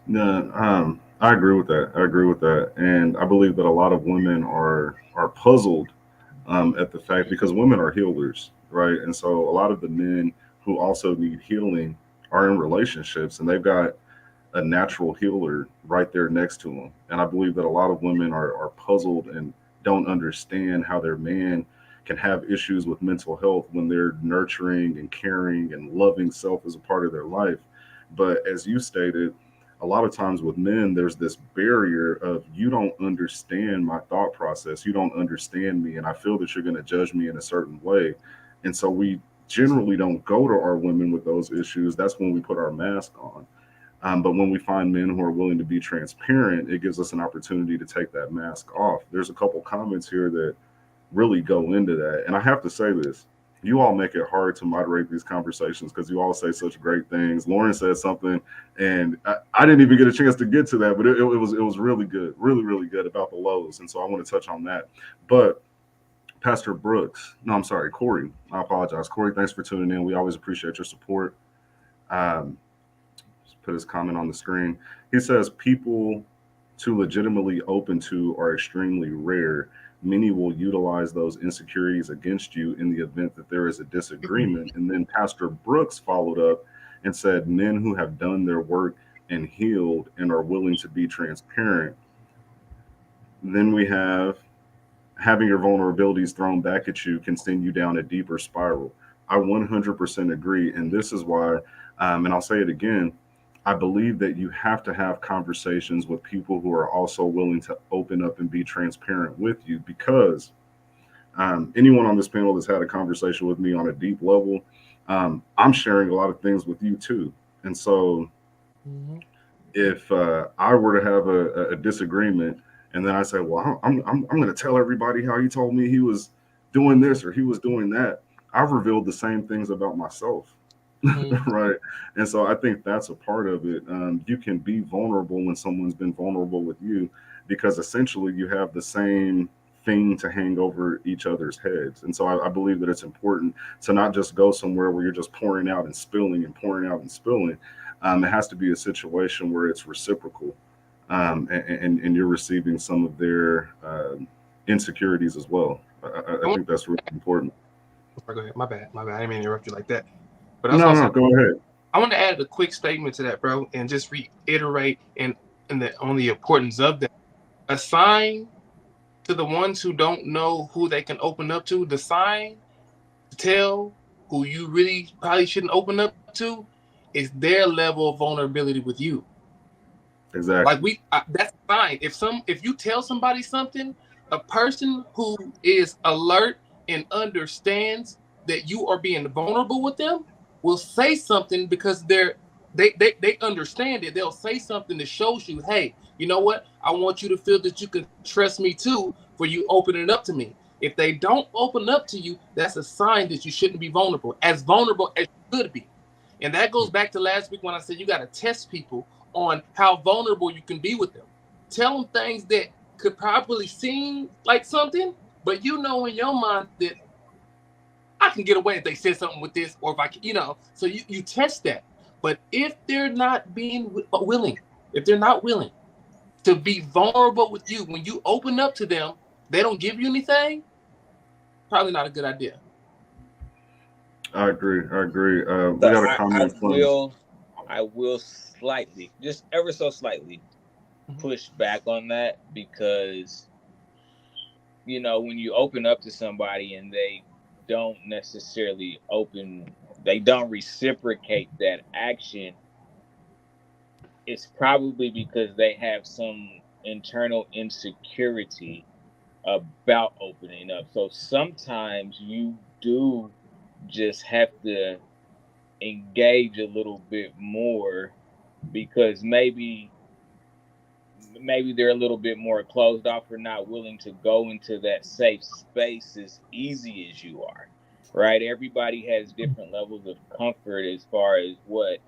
No, I agree with that. And I believe that a lot of women are puzzled at the fact, because women are healers, right? And so a lot of the men who also need healing are in relationships, and they've got a natural healer right there next to them. And I believe that a lot of women are puzzled and don't understand how their man can have issues with mental health when they're nurturing and caring and loving self as a part of their life. But as you stated, a lot of times with men, there's this barrier of, you don't understand my thought process. You don't understand me. And I feel that you're going to judge me in a certain way. And so we generally don't go to our women with those issues. That's when we put our mask on. But when we find men who are willing to be transparent, it gives us an opportunity to take that mask off. There's a couple comments here that really go into that. And I have to say this. You all make it hard to moderate these conversations because you all say such great things. Lauren said something, and I didn't even get a chance to get to that, but it was really good, really, really good about the lows. And so I want to touch on that. But Pastor Brooks, no, I'm sorry, Corey. I apologize. Corey, thanks for tuning in. We always appreciate your support. Just put his comment on the screen. He says, people to legitimately open to are extremely rare. Many will utilize those insecurities against you in the event that there is a disagreement. And then Pastor Brooks followed up and said, men who have done their work and healed and are willing to be transparent. Then we have, having your vulnerabilities thrown back at you can send you down a deeper spiral. I 100% agree. And this is why, and I'll say it again, I believe that you have to have conversations with people who are also willing to open up and be transparent with you, because anyone on this panel that's had a conversation with me on a deep level, I'm sharing a lot of things with you too. And so if I were to have a disagreement, and then I say, well, I'm going to tell everybody how he told me he was doing this or he was doing that, I've revealed the same things about myself. Right. And so I think that's a part of it. You can be vulnerable when someone's been vulnerable with you, because essentially you have the same thing to hang over each other's heads. And so I believe that it's important to not just go somewhere where you're just pouring out and spilling and pouring out and spilling. It has to be a situation where it's reciprocal, and you're receiving some of their insecurities as well. I think that's really important. Go ahead. My bad. I didn't mean to interrupt you like that. But No, go ahead. I want to add a quick statement to that, bro, and just reiterate on the importance of that. A sign to the ones who don't know who they can open up to, the sign to tell who you really probably shouldn't open up to is their level of vulnerability with you. Exactly. Like that's fine. If you tell somebody something, a person who is alert and understands that you are being vulnerable with them will say something because they understand it. They'll say something that shows you, hey, you know what? I want you to feel that you can trust me too, for you opening up to me. If they don't open up to you, that's a sign that you shouldn't be vulnerable as you could be. And that goes back to last week when I said you got to test people on how vulnerable you can be with them. Tell them things that could probably seem like something, but you know in your mind that I can get away if they said something with this, or if I can, so you test that. But if they're not being willing, if they're not willing to be vulnerable with you, when you open up to them, they don't give you anything, probably not a good idea. I agree. We got a comment I will slightly, just ever so slightly, push back on that, because when you open up to somebody and they don't necessarily they don't reciprocate that action, it's probably because they have some internal insecurity about opening up. So sometimes you do just have to engage a little bit more, because maybe they're a little bit more closed off or not willing to go into that safe space as easy as you are, right? Everybody has different levels of comfort as far as what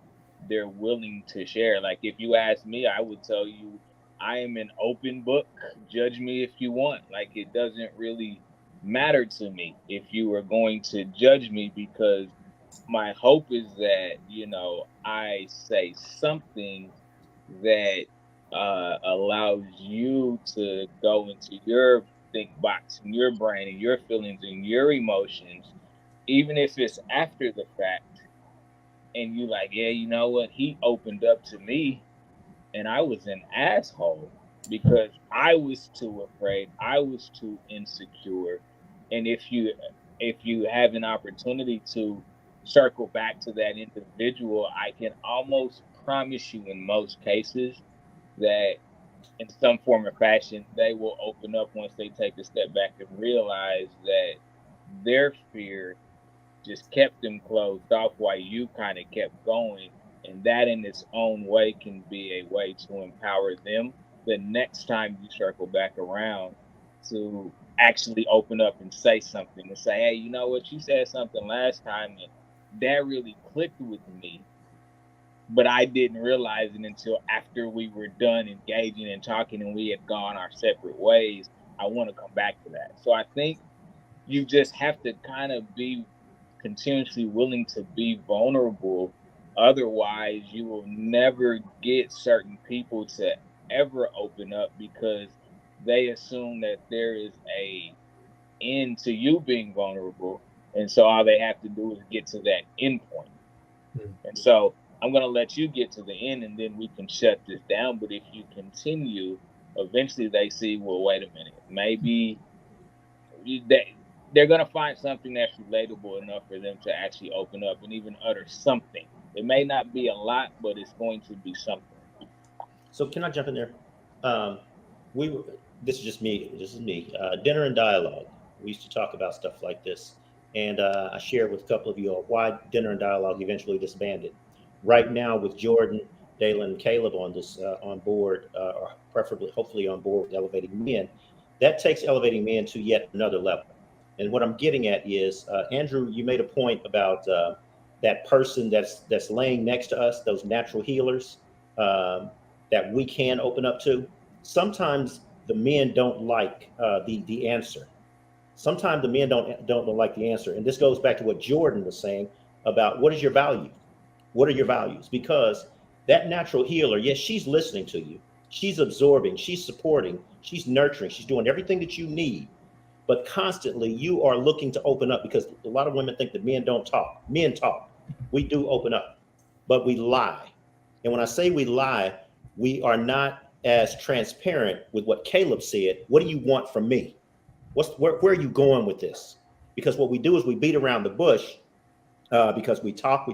they're willing to share. Like if you ask me, I would tell you I am an open book. Judge me if you want. Like it doesn't really matter to me if you are going to judge me, because my hope is that, I say something that allows you to go into your think box and your brain and your feelings and your emotions, even if it's after the fact, and you like, yeah, you know what, he opened up to me and I was an asshole because I was too afraid, I was too insecure. And if you have an opportunity to circle back to that individual, I can almost promise you in most cases that in some form or fashion, they will open up once they take a step back and realize that their fear just kept them closed off while you kind of kept going. And that in its own way can be a way to empower them the next time you circle back around to actually open up and say something and say, hey, you know what, you said something last time and that really clicked with me, but I didn't realize it until after we were done engaging and talking and we had gone our separate ways. I want to come back to that. So I think you just have to kind of be continuously willing to be vulnerable. Otherwise, you will never get certain people to ever open up, because they assume that there is a end to you being vulnerable. And so all they have to do is get to that end point. And so I'm going to let you get to the end and then we can shut this down. But if you continue, eventually they see, well, wait a minute, maybe they're going to find something that's relatable enough for them to actually open up and even utter something. It may not be a lot, but it's going to be something. So can I jump in there? This is just me. This is me. Dinner and dialogue. We used to talk about stuff like this. And I shared with a couple of you all why Dinner and Dialogue eventually disbanded. Right now, with Jordan, Daylen, and Caleb on this on board, or preferably, hopefully, on board with Elevating Men, that takes Elevating Men to yet another level. And what I'm getting at is, Andrew, you made a point about that person that's laying next to us, those natural healers that we can open up to. Sometimes the men don't like the answer. Sometimes the men don't like the answer, and this goes back to what Jordan was saying about what is your value. What are your values? Because that natural healer, yes, she's listening to you. She's absorbing, she's supporting, she's nurturing, she's doing everything that you need. But constantly you are looking to open up, because a lot of women think that men don't talk. Men talk. We do open up, but we lie. And when I say we lie, we are not as transparent with what Caleb said. What do you want from me? Where are you going with this? Because what we do is we beat around the bush because we talk,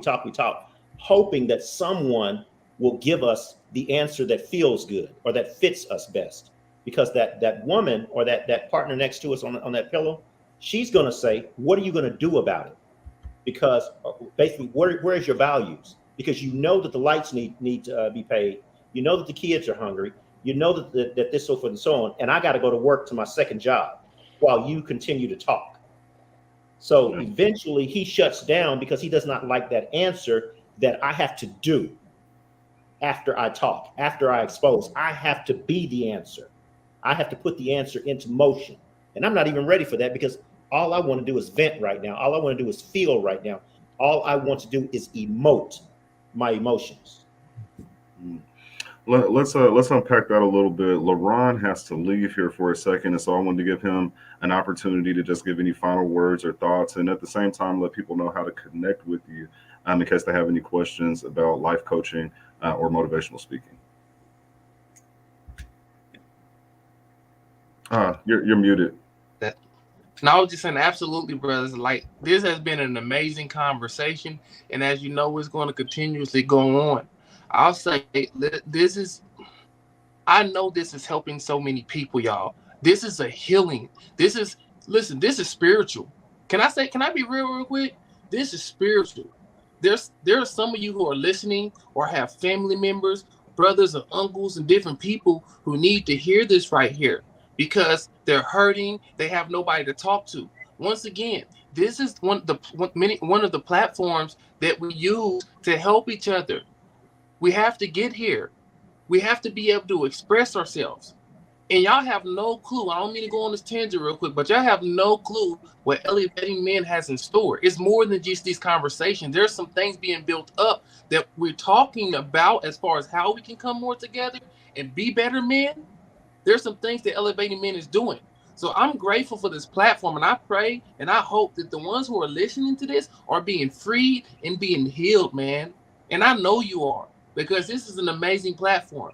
hoping that someone will give us the answer that feels good or that fits us best. Because that woman or that partner next to us on that pillow, she's going to say, what are you going to do about it? Because basically, where is your values? Because you know that the lights need to be paid. You know that the kids are hungry. You know that this, so forth and so on. And I got to go to work to my second job while you continue to talk. So eventually he shuts down because he does not like that answer that I have to do after I talk, after I expose. I have to be the answer. I have to put the answer into motion. And I'm not even ready for that, because all I want to do is vent right now. All I want to do is feel right now. All I want to do is emote my emotions. Let's unpack that a little bit. LaRon has to leave here for a second, and so I wanted to give him an opportunity to just give any final words or thoughts, and at the same time let people know how to connect with you in case they have any questions about life coaching or motivational speaking. You're muted. No, I was just saying, absolutely, brothers. Like, this has been an amazing conversation, and as you know, it's going to continuously go on. I'll say I know this is helping so many people, y'all. This is a healing. This is spiritual. Can I be real quick? This is spiritual. There are some of you who are listening or have family members, brothers or uncles and different people who need to hear this right here, because they're hurting. They have nobody to talk to. Once again, this is one of the platforms that we use to help each other. We have to get here. We have to be able to express ourselves. And y'all have no clue. I don't mean to go on this tangent real quick, but y'all have no clue what Elevating Men has in store. It's more than just these conversations. There's some things being built up that we're talking about as far as how we can come more together and be better men. There's some things that Elevating Men is doing. So I'm grateful for this platform, and I pray and I hope that the ones who are listening to this are being freed and being healed, man. And I know you are, because this is an amazing platform.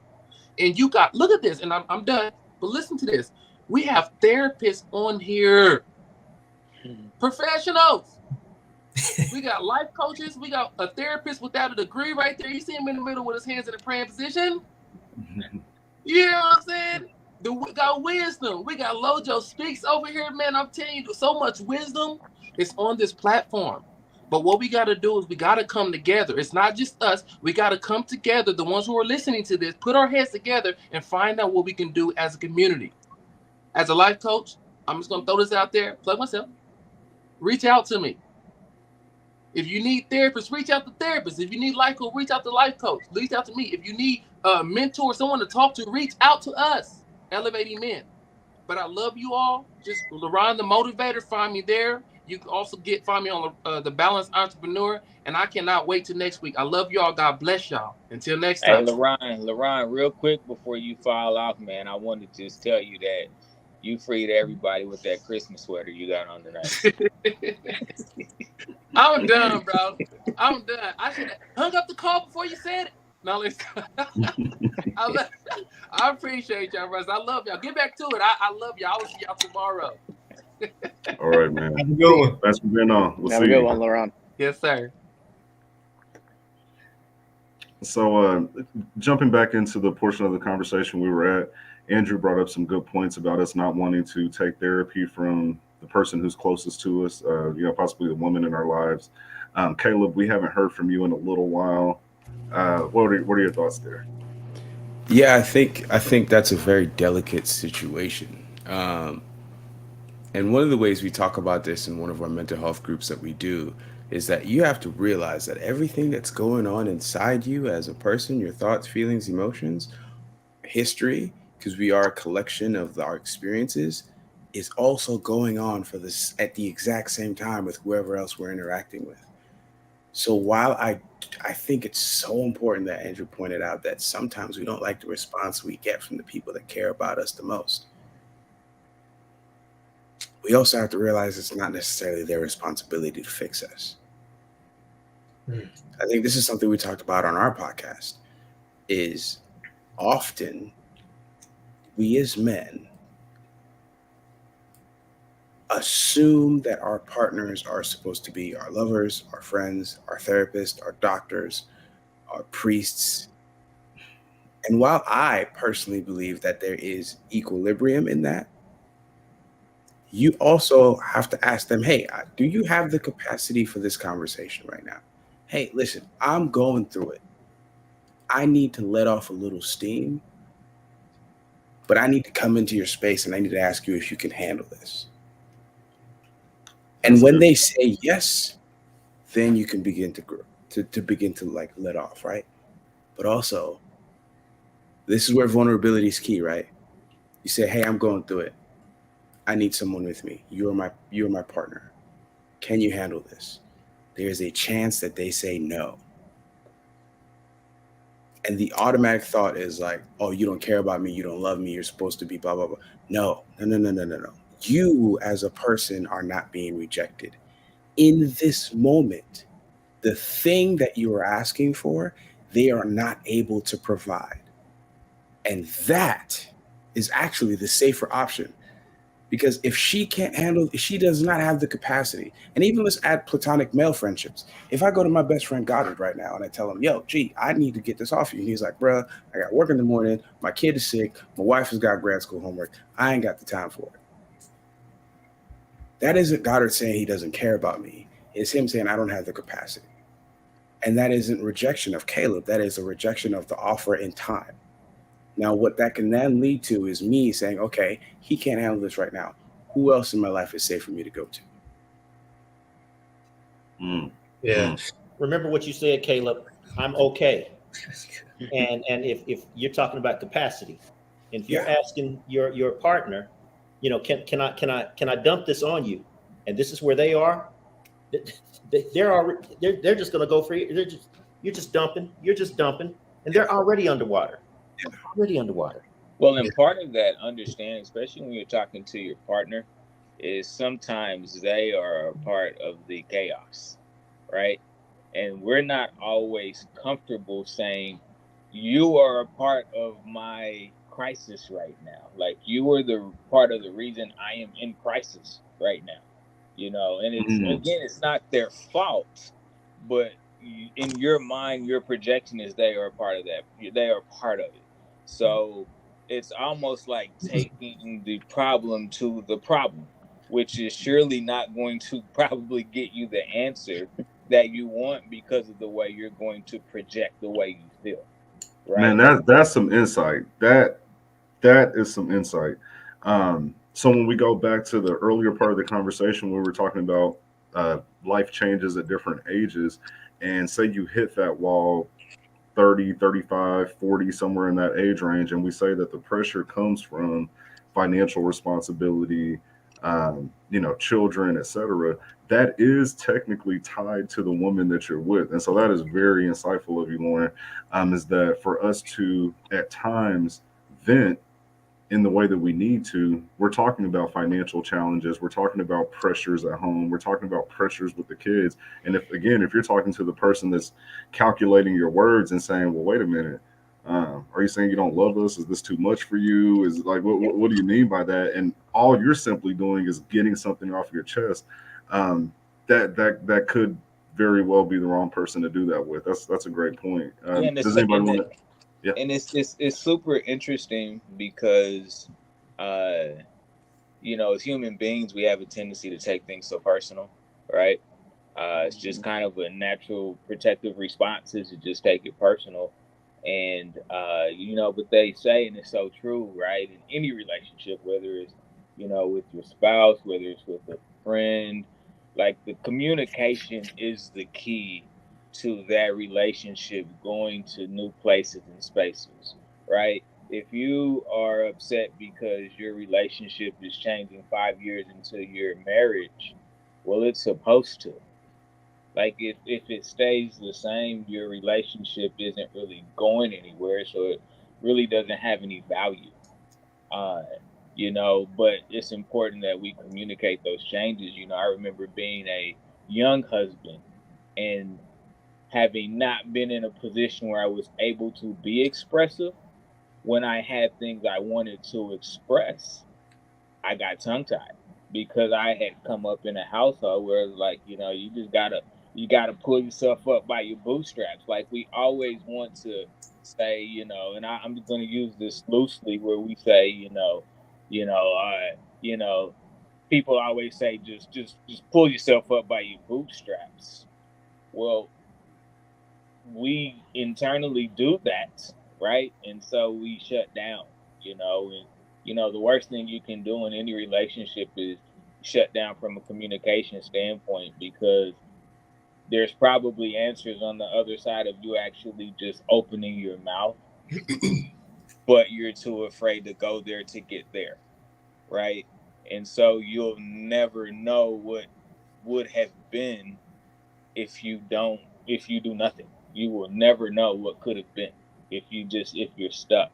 And look at this, and I'm done, but listen to this. We have therapists on here, professionals. We got life coaches. We got a therapist without a degree right there. You see him in the middle with his hands in a praying position. You know what I'm saying? We got wisdom. We got Lojo Speaks over here, man. I'm telling you, so much wisdom is on this platform. But what we got to do is we got to come together. It's not just us. We got to come together, the ones who are listening to this, put our heads together and find out what we can do as a community. As a life coach, I'm just going to throw this out there, plug myself. Reach out to me. If you need therapists, reach out to therapists. If you need life coach, reach out to life coach. Reach out to me. If you need a mentor, someone to talk to, reach out to us, Elevating Men. But I love you all. Just LaRon the Motivator, find me there. You can also find me on the Balanced Entrepreneur, and I cannot wait till next week. I love y'all. God bless y'all. Until next time. Hey, LaRon, real quick before you fall off, man, I wanted to just tell you that you freed everybody with that Christmas sweater you got on tonight. I'm done, bro. I'm done. I should have hung up the call before you said it. No, listen. I appreciate y'all, brothers. I love y'all. Get back to it. I love y'all. I will see y'all tomorrow. All right, man. Have a good one. Thanks for being on. We'll Have see a good you. one, LaRon. Yes, sir. So jumping back into the portion of the conversation we were at, Andrew brought up some good points about us not wanting to take therapy from the person who's closest to us, possibly the woman in our lives. Caleb, we haven't heard from you in a little while. What are your thoughts there? Yeah, I think that's a very delicate situation. And one of the ways we talk about this in one of our mental health groups that we do is that you have to realize that everything that's going on inside you as a person, your thoughts, feelings, emotions, history, because we are a collection of our experiences, is also going on for this at the exact same time with whoever else we're interacting with. So while I think it's so important that Andrew pointed out that sometimes we don't like the response we get from the people that care about us the most, we also have to realize it's not necessarily their responsibility to fix us. I think this is something we talked about on our podcast, is often we as men assume that our partners are supposed to be our lovers, our friends, our therapists, our doctors, our priests. And while I personally believe that there is equilibrium in that, you also have to ask them, hey, do you have the capacity for this conversation right now? Hey, listen, I'm going through it. I need to let off a little steam, but I need to come into your space and I need to ask you if you can handle this. And when they say yes, then you can begin to grow, to begin to like let off, right? But also, this is where vulnerability is key, right? You say, hey, I'm going through it. I need someone with me. You're my partner. Can you handle this? There's a chance that they say no. And the automatic thought is like, oh, you don't care about me. You don't love me. You're supposed to be blah, blah, blah. No. You as a person are not being rejected. In this moment, the thing that you are asking for, they are not able to provide. And that is actually the safer option. Because if she can't handle, if she does not have the capacity, and even let's add platonic male friendships. If I go to my best friend Goddard right now and I tell him, yo, gee, I need to get this off you. And he's like, bruh, I got work in the morning. My kid is sick. My wife has got grad school homework. I ain't got the time for it. That isn't Goddard saying he doesn't care about me. It's him saying I don't have the capacity. And that isn't rejection of Caleb. That is a rejection of the offer in time. Now, what that can then lead to is me saying, okay, he can't handle this right now. Who else in my life is safe for me to go to? Yeah. Remember what you said, Caleb. I'm okay. And if you're talking about capacity, and if you're asking your partner, can I dump this on you? And this is where they are. They're just going to go for you. You're just dumping, and they're already underwater. Well, and part of that understanding, especially when you're talking to your partner, is sometimes they are a part of the chaos, right? And we're not always comfortable saying, you are a part of my crisis right now. Like, you are the part of the reason I am in crisis right now, and it's, again, it's not their fault, but in your mind, your projection is they are a part of that. They are part of it. So it's almost like taking the problem to the problem, which is surely not going to probably get you the answer that you want because of the way you're going to project the way you feel. Right? Man, that's some insight. That is some insight. So when we go back to the earlier part of the conversation, we were talking about life changes at different ages, and say you hit that wall 30, 35, 40, somewhere in that age range. And we say that the pressure comes from financial responsibility, children, etc. That is technically tied to the woman that you're with. And so that is very insightful of you, Lauren, is that for us to, at times, vent in the way that we need to, we're talking about financial challenges. We're talking about pressures at home. We're talking about pressures with the kids. And if you're talking to the person that's calculating your words and saying, well, wait a minute, are you saying you don't love us? Is this too much for you? Is like, what do you mean by that? And all you're simply doing is getting something off your chest. That could very well be the wrong person to do that with. That's a great point. Does anybody want to? Yeah. And it's super interesting because you know, as human beings, we have a tendency to take things so personal, right? It's just kind of a natural protective response is to just take it personal. And, you know, but they say, and it's so true, right? In any relationship, whether it's, you know, with your spouse, whether it's with a friend, like the communication is the key to that relationship going to new places and spaces, right? If you are upset because your relationship is changing 5 years into your marriage, well, it's supposed to. Like if it stays the same, your relationship isn't really going anywhere, so it really doesn't have any value. Uh, you know, but it's important that we communicate those changes. You know, I remember being a young husband and having not been in a position where I was able to be expressive when I had things I wanted to express. I got tongue tied because I had come up in a household where it's like, you know, you gotta pull yourself up by your bootstraps. Like we always want to say, you know, and I'm just gonna use this loosely where we say, you know, people always say just pull yourself up by your bootstraps. Well, we internally do that, right? And so we shut down, you know, and you know, the worst thing you can do in any relationship is shut down from a communication standpoint because there's probably answers on the other side of you actually just opening your mouth, but you're too afraid to go there to get there, right? And so you'll never know what would have been if you do nothing. You will never know what could have been if you're stuck.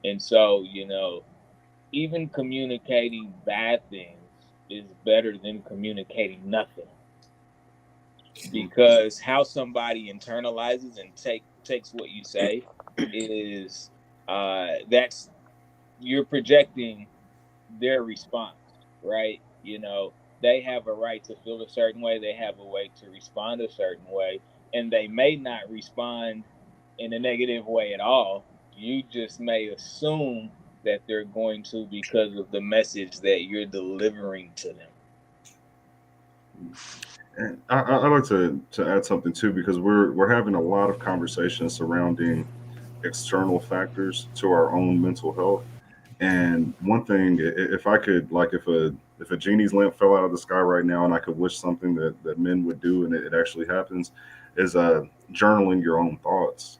And so, you know, even communicating bad things is better than communicating nothing. Because how somebody internalizes and takes what you say is that's you're projecting their response, right? You know, they have a right to feel a certain way, they have a way to respond a certain way, and they may not respond in a negative way at all. You just may assume that they're going to because of the message that you're delivering to them. And I'd like to add something too, because we're having a lot of conversations surrounding external factors to our own mental health. And one thing, if I could, like, if a genie's lamp fell out of the sky right now, and I could wish something that men would do, and it actually happens, is journaling your own thoughts,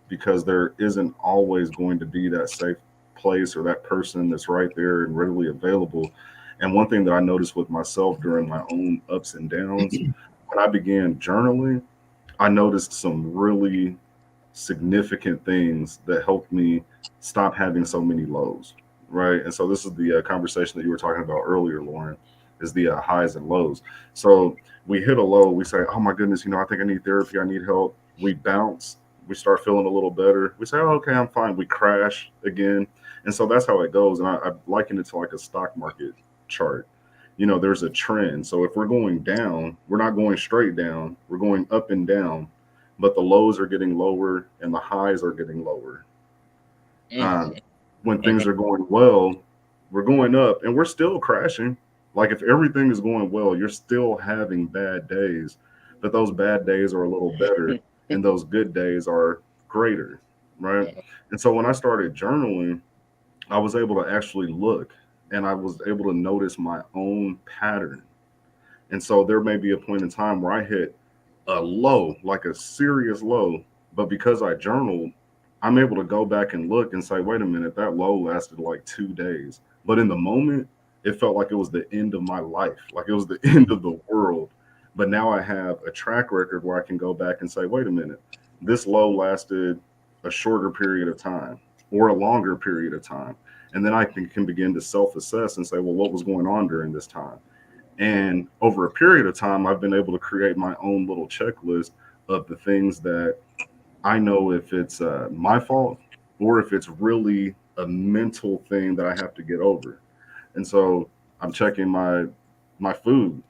because there isn't always going to be that safe place or that person that's right there and readily available. And one thing that I noticed with myself during my own ups and downs, when I began journaling, I noticed some really significant things that helped me stop having so many lows, right? And so this is the conversation that you were talking about earlier, Lauren, is the highs and lows. So we hit a low, we say, oh my goodness, you know, I think I need therapy, I need help. We bounce, we start feeling a little better. We say, oh, okay, I'm fine. We crash again. And so that's how it goes. And I liken it to like a stock market chart. You know, there's a trend. So if we're going down, we're not going straight down, we're going up and down, but the lows are getting lower and the highs are getting lower. When things are going well, we're going up and we're still crashing. Like if everything is going well, you're still having bad days, but those bad days are a little better and those good days are greater, right? And so when I started journaling, I was able to actually look and I was able to notice my own pattern. And so there may be a point in time where I hit a low, like a serious low, but because I journaled, I'm able to go back and look and say, wait a minute, that low lasted like 2 days. But in the moment, it felt like it was the end of my life, like it was the end of the world. But now I have a track record where I can go back and say, wait a minute, this low lasted a shorter period of time or a longer period of time. And then I can begin to self-assess and say, well, what was going on during this time? And over a period of time, I've been able to create my own little checklist of the things that I know if it's my fault or if it's really a mental thing that I have to get over. And so I'm checking my food,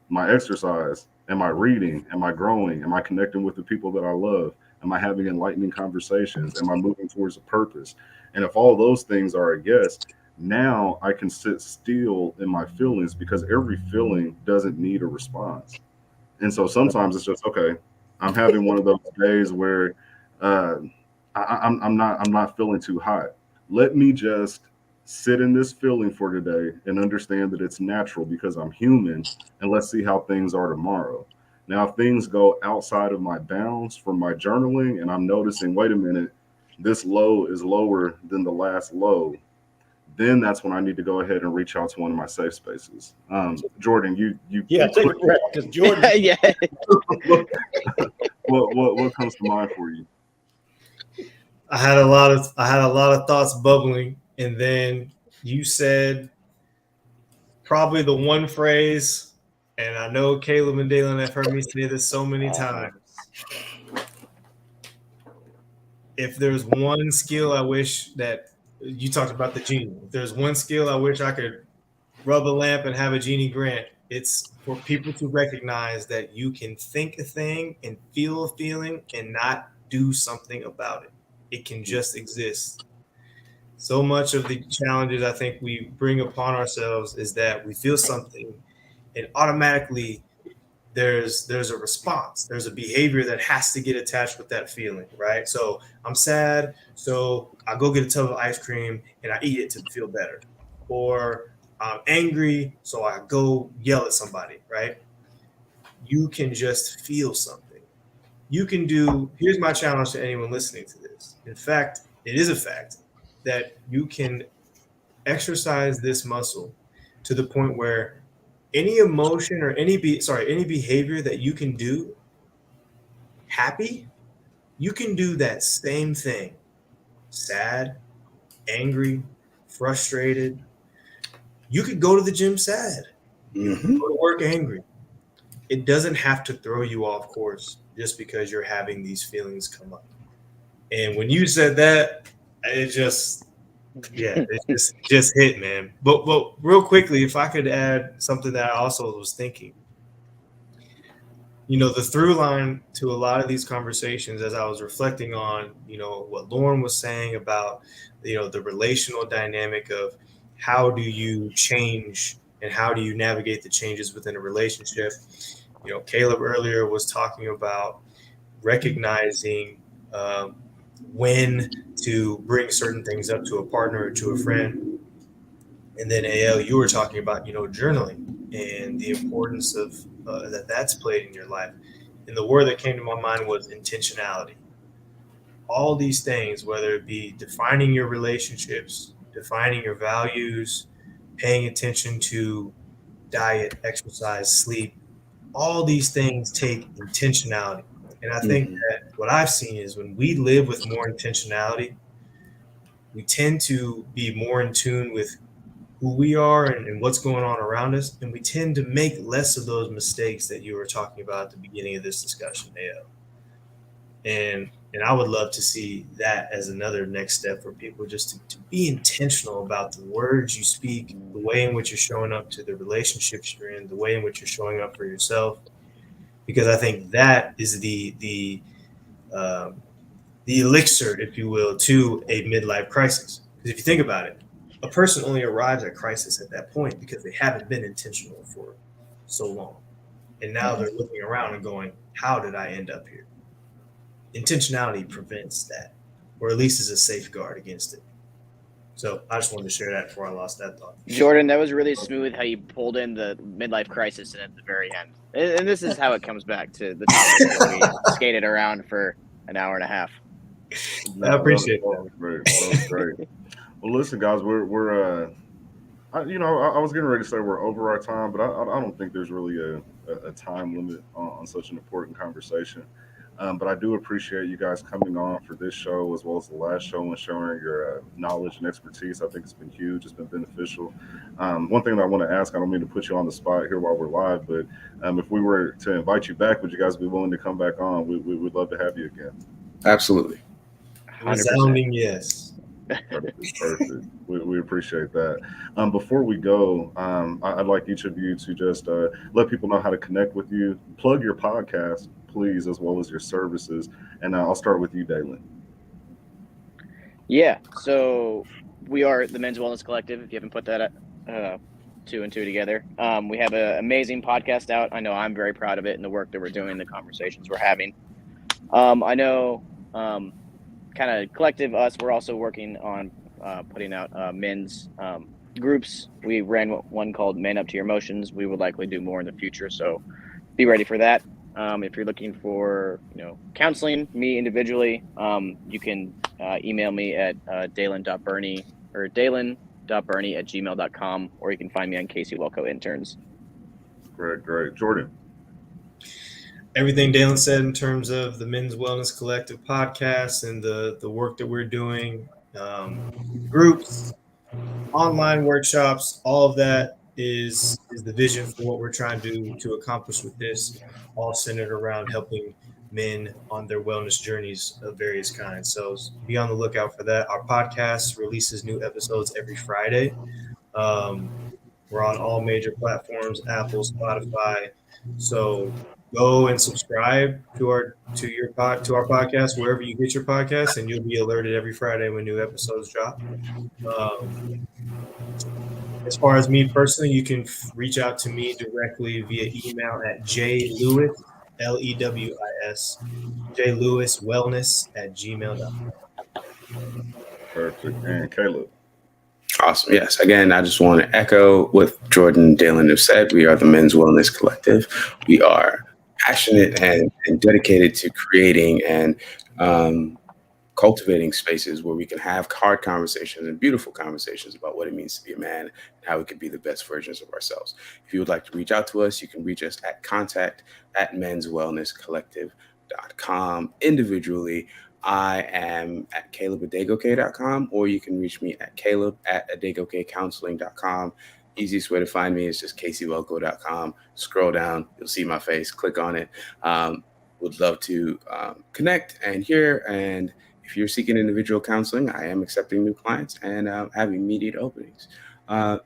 my exercise, am I reading? Am I growing? Am I connecting with the people that I love? Am I having enlightening conversations? Am I moving towards a purpose? And if all those things are a yes, Now I can sit still in my feelings because every feeling doesn't need a response. And so sometimes it's just okay. I'm having one of those days where uh, I'm not feeling too hot. Let me just sit in this feeling for today and understand that it's natural because I'm human, and let's see how things are tomorrow. Now, if things go outside of my bounds from my journaling, and I'm noticing, wait a minute, this low is lower than the last low, then that's when I need to go ahead and reach out to one of my safe spaces. Jordan, you Yeah, take a breath because Jordan. Yeah. what comes to mind for you? I had a lot of thoughts bubbling, and then you said probably the one phrase, and I know Caleb and Daylen have heard me say this so many times. If there's one skill I wish that you talked about the genie. If there's one skill I wish I could rub a lamp and have a genie grant, it's for people to recognize that you can think a thing and feel a feeling and not do something about it. It can just exist. So much of the challenges I think we bring upon ourselves is that we feel something and automatically there's a response. There's a behavior that has to get attached with that feeling, right? So I'm sad, so I go get a tub of ice cream and I eat it to feel better. Or I'm angry, so I go yell at somebody, right? You can just feel something. You can do, here's my challenge to anyone listening to this. In fact, it is a fact that you can exercise this muscle to the point where any emotion or any behavior that you can do happy, you can do that same thing. Sad, angry, frustrated. You could go to the gym sad. You can go to work angry. It doesn't have to throw you off course just because you're having these feelings come up. And when you said that, it just hit, man. But real quickly, if I could add something that I also was thinking, the through line to a lot of these conversations, as I was reflecting on, what Lauren was saying about, the relational dynamic of how do you change and how do you navigate the changes within a relationship. Caleb earlier was talking about recognizing when to bring certain things up to a partner or to a friend. And then AL, you were talking about, journaling and the importance of that's played in your life. And the word that came to my mind was intentionality. All these things, whether it be defining your relationships, defining your values, paying attention to diet, exercise, sleep, all these things take intentionality. And I think that what I've seen is when we live with more intentionality, we tend to be more in tune with who we are and what's going on around us. And we tend to make less of those mistakes that you were talking about at the beginning of this discussion, AL. And I would love to see that as another next step for people, just to be intentional about the words you speak, the way in which you're showing up to the relationships you're in, the way in which you're showing up for yourself. Because I think that is the elixir, if you will, to a midlife crisis. Because if you think about it, a person only arrives at crisis at that point because they haven't been intentional for so long. And now they're looking around and going, how did I end up here? Intentionality prevents that, or at least is a safeguard against it. So I just wanted to share that before I lost that thought. Jordan, that was really smooth how you pulled in the midlife crisis at the very end. And this is how it comes back to the topic that we skated around for an hour and a half. I appreciate that. That was great. Well, listen, guys, we're I was getting ready to say we're over our time, but I don't think there's really a time limit on such an important conversation. But I do appreciate you guys coming on for this show as well as the last show and sharing your knowledge and expertise. I think it's been huge. It's been beneficial. One thing that I want to ask, I don't mean to put you on the spot here while we're live, but if we were to invite you back, would you guys be willing to come back on? We would love to have you again. Absolutely. 100%. Resounding yes. Perfect. We appreciate that. Before we go, I'd like each of you to just let people know how to connect with you. Plug your podcast, please, as well as your services. And I'll start with you, Daylen. Yeah. So we are the Men's Wellness Collective. If you haven't put that two and two together, we have an amazing podcast out. I know I'm very proud of it and the work that we're doing, the conversations we're having. I know, kind of collective us. We're also working on putting out men's groups. We ran one called "Man Up to Your Emotions." We would likely do more in the future, so be ready for that. If you're looking for counseling, me individually, you can email me at Daylen.Burney or Daylen.Burney@gmail.com, or you can find me on Casey Welco Interns. Great. Jordan. Everything Daylen said in terms of the Men's Wellness Collective podcast and the work that we're doing, groups, online workshops, all of that is the vision for what we're trying to accomplish with this, all centered around helping men on their wellness journeys of various kinds. So be on the lookout for that. Our podcast releases new episodes every Friday. We're on all major platforms, Apple, Spotify. So go and subscribe to our podcast wherever you get your podcasts, and you'll be alerted every Friday when new episodes drop. As far as me personally, you can reach out to me directly via email at jlewis, Lewis, jlewiswellness@gmail.com. Perfect. And Caleb. Awesome. Yes. Again, I just want to echo what Jordan and Daylen have said. We are the Men's Wellness Collective. We are passionate and dedicated to creating and cultivating spaces where we can have hard conversations and beautiful conversations about what it means to be a man and how we can be the best versions of ourselves. If you would like to reach out to us, you can reach us at contact@menswellnesscollective.com. Individually, I am at CalebAdegoke.com, or you can reach me at Caleb@AdegokeCounseling.com. Easiest way to find me is just CaseyWelco.com. Scroll down, you'll see my face, click on it. Would love to connect and hear. And if you're seeking individual counseling, I am accepting new clients and have immediate openings.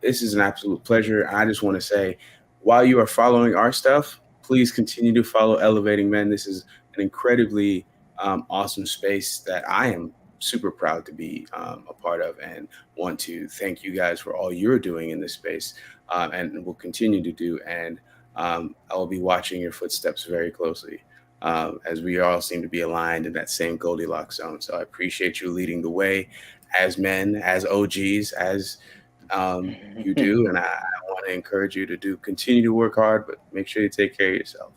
This is an absolute pleasure. I just want to say, while you are following our stuff, please continue to follow Elevating Men. This is an incredibly awesome space that I am super proud to be a part of, and want to thank you guys for all you're doing in this space and will continue to do. And I will be watching your footsteps very closely as we all seem to be aligned in that same Goldilocks zone. So I appreciate you leading the way as men, as OGs, as you do. And I want to encourage you to continue to work hard, but make sure you take care of yourself.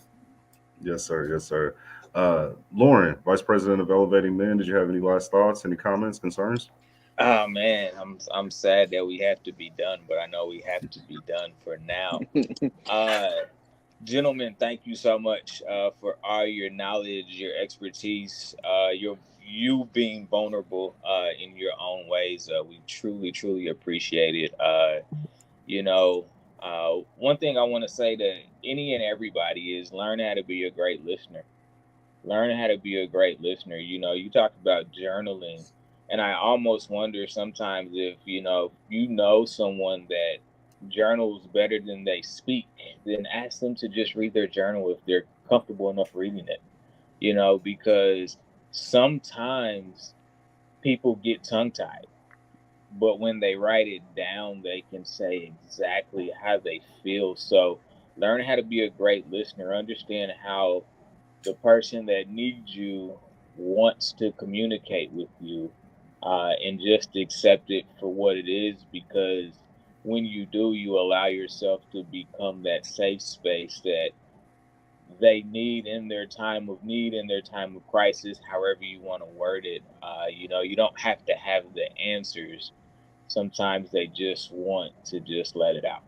Yes, sir. Lauren, Vice President of Elevating Men, did you have any last thoughts, any comments, concerns? Oh man, I'm sad that we have to be done, but I know we have to be done for now. Gentlemen, thank you so much for all your knowledge, your expertise, you being vulnerable in your own ways. We truly appreciate it. One thing I want to say to any and everybody is learn how to be a great listener. Learn how to be a great listener. You talk about journaling, and I almost wonder sometimes if someone that journals better than they speak, then ask them to just read their journal if they're comfortable enough reading it. Because sometimes people get tongue-tied, but when they write it down, they can say exactly how they feel. So learn how to be a great listener. Understand how the person that needs you wants to communicate with you, and just accept it for what it is, because when you do, you allow yourself to become that safe space that they need in their time of need, in their time of crisis, however you want to word it. You don't have to have the answers. Sometimes they just want to just let it out.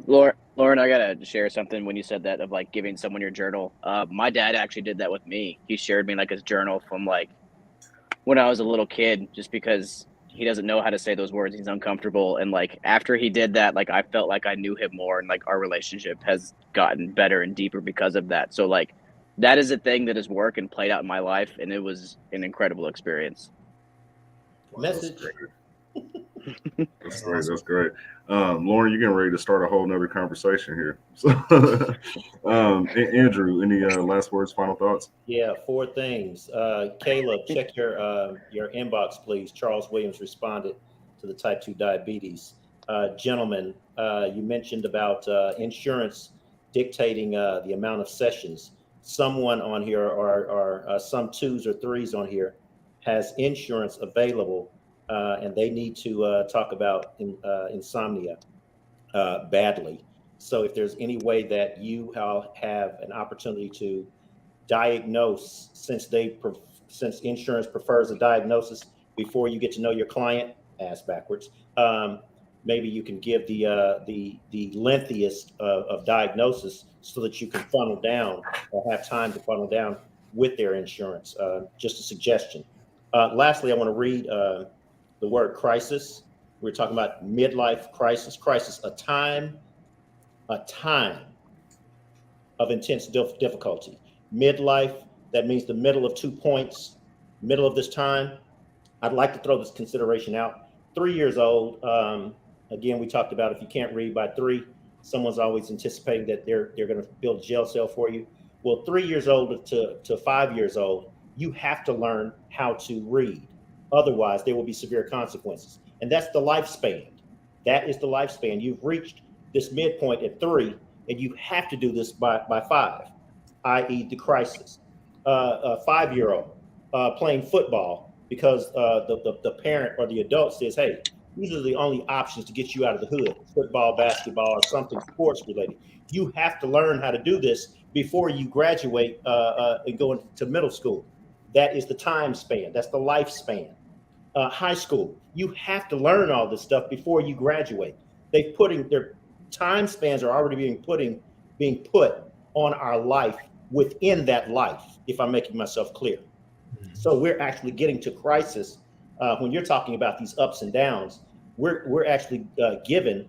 Lauren, I gotta share something when you said that of like giving someone your journal. My dad actually did that with me. He shared me like his journal from like when I was a little kid, just because he doesn't know how to say those words. He's uncomfortable. And like after he did that, like I felt like I knew him more, and like our relationship has gotten better and deeper because of that. So like that is a thing that has worked and played out in my life, and it was an incredible experience. Message. That's great. That's great. Lauren, you're getting ready to start a whole nother conversation here. So, Andrew, any last words, final thoughts? Yeah, four things. Caleb, check your inbox, please. Charles Williams responded to the type 2 diabetes. Gentlemen, you mentioned about insurance dictating the amount of sessions. Someone on here, or some 2s or 3s on here, has insurance available, and they need to talk about insomnia badly. So if there's any way that you have an opportunity to diagnose, since insurance prefers a diagnosis before you get to know your client, ass backwards. Maybe you can give the lengthiest of diagnosis so that you can funnel down or have time to funnel down with their insurance. Just a suggestion. Lastly, I want to read the word crisis. We're talking about midlife crisis. A time of intense difficulty. Midlife, that means the middle of 2 points, middle of this time. I'd like to throw this consideration out. 3 years old, again, we talked about if you can't read by 3, someone's always anticipating that they're going to build a jail cell for you. Well, 3 years old to 5 years old, you have to learn how to read. Otherwise, there will be severe consequences. And that's the lifespan. That is the lifespan. You've reached this midpoint at 3, and you have to do this by 5, i.e. the crisis. A 5-year-old playing football because the parent or the adult says, hey, these are the only options to get you out of the hood, football, basketball, or something sports related. You have to learn how to do this before you graduate and go into middle school. That is the time span. That's the lifespan. High school, you have to learn all this stuff before you graduate. Their time spans are already being put on our life within that life, if I'm making myself clear. So we're actually getting to crisis. When you're talking about these ups and downs, we're actually given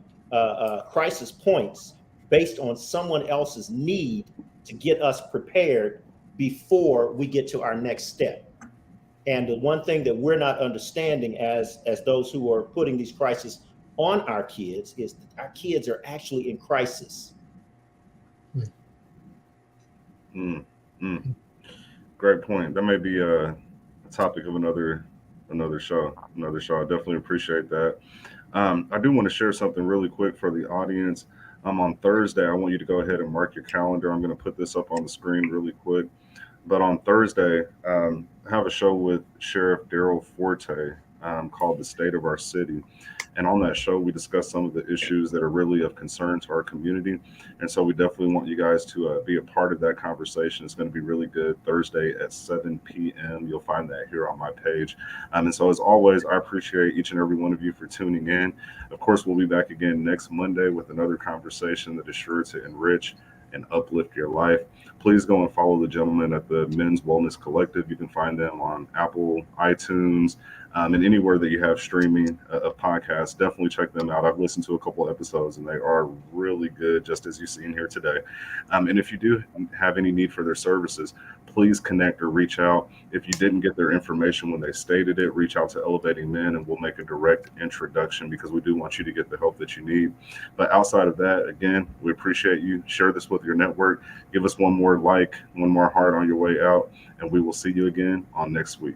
crisis points based on someone else's need to get us prepared before we get to our next step. And the one thing that we're not understanding as those who are putting these crises on our kids is that our kids are actually in crisis. Great point. That may be a topic of another show. I definitely appreciate that. I do want to share something really quick for the audience. On Thursday, I want you to go ahead and mark your calendar. I'm going to put this up on the screen really quick. But on Thursday, I have a show with Sheriff Daryl Forte called The State of Our City. And on that show, we discuss some of the issues that are really of concern to our community. And so we definitely want you guys to be a part of that conversation. It's going to be really good. Thursday at 7 p.m. You'll find that here on my page. And so as always, I appreciate each and every one of you for tuning in. Of course, we'll be back again next Monday with another conversation that is sure to enrich and uplift your life. Please go and follow the gentlemen at the Men's Wellness Collective. You can find them on Apple, iTunes, and anywhere that you have streaming of podcasts. Definitely check them out. I've listened to a couple episodes and they are really good, just as you've seen here today. And if you do have any need for their services, please connect or reach out. If you didn't get their information when they stated it, reach out to Elevating Men and we'll make a direct introduction because we do want you to get the help that you need. But outside of that, again, we appreciate you. Share this with your network. Give us one more like, one more heart on your way out, and we will see you again on next week.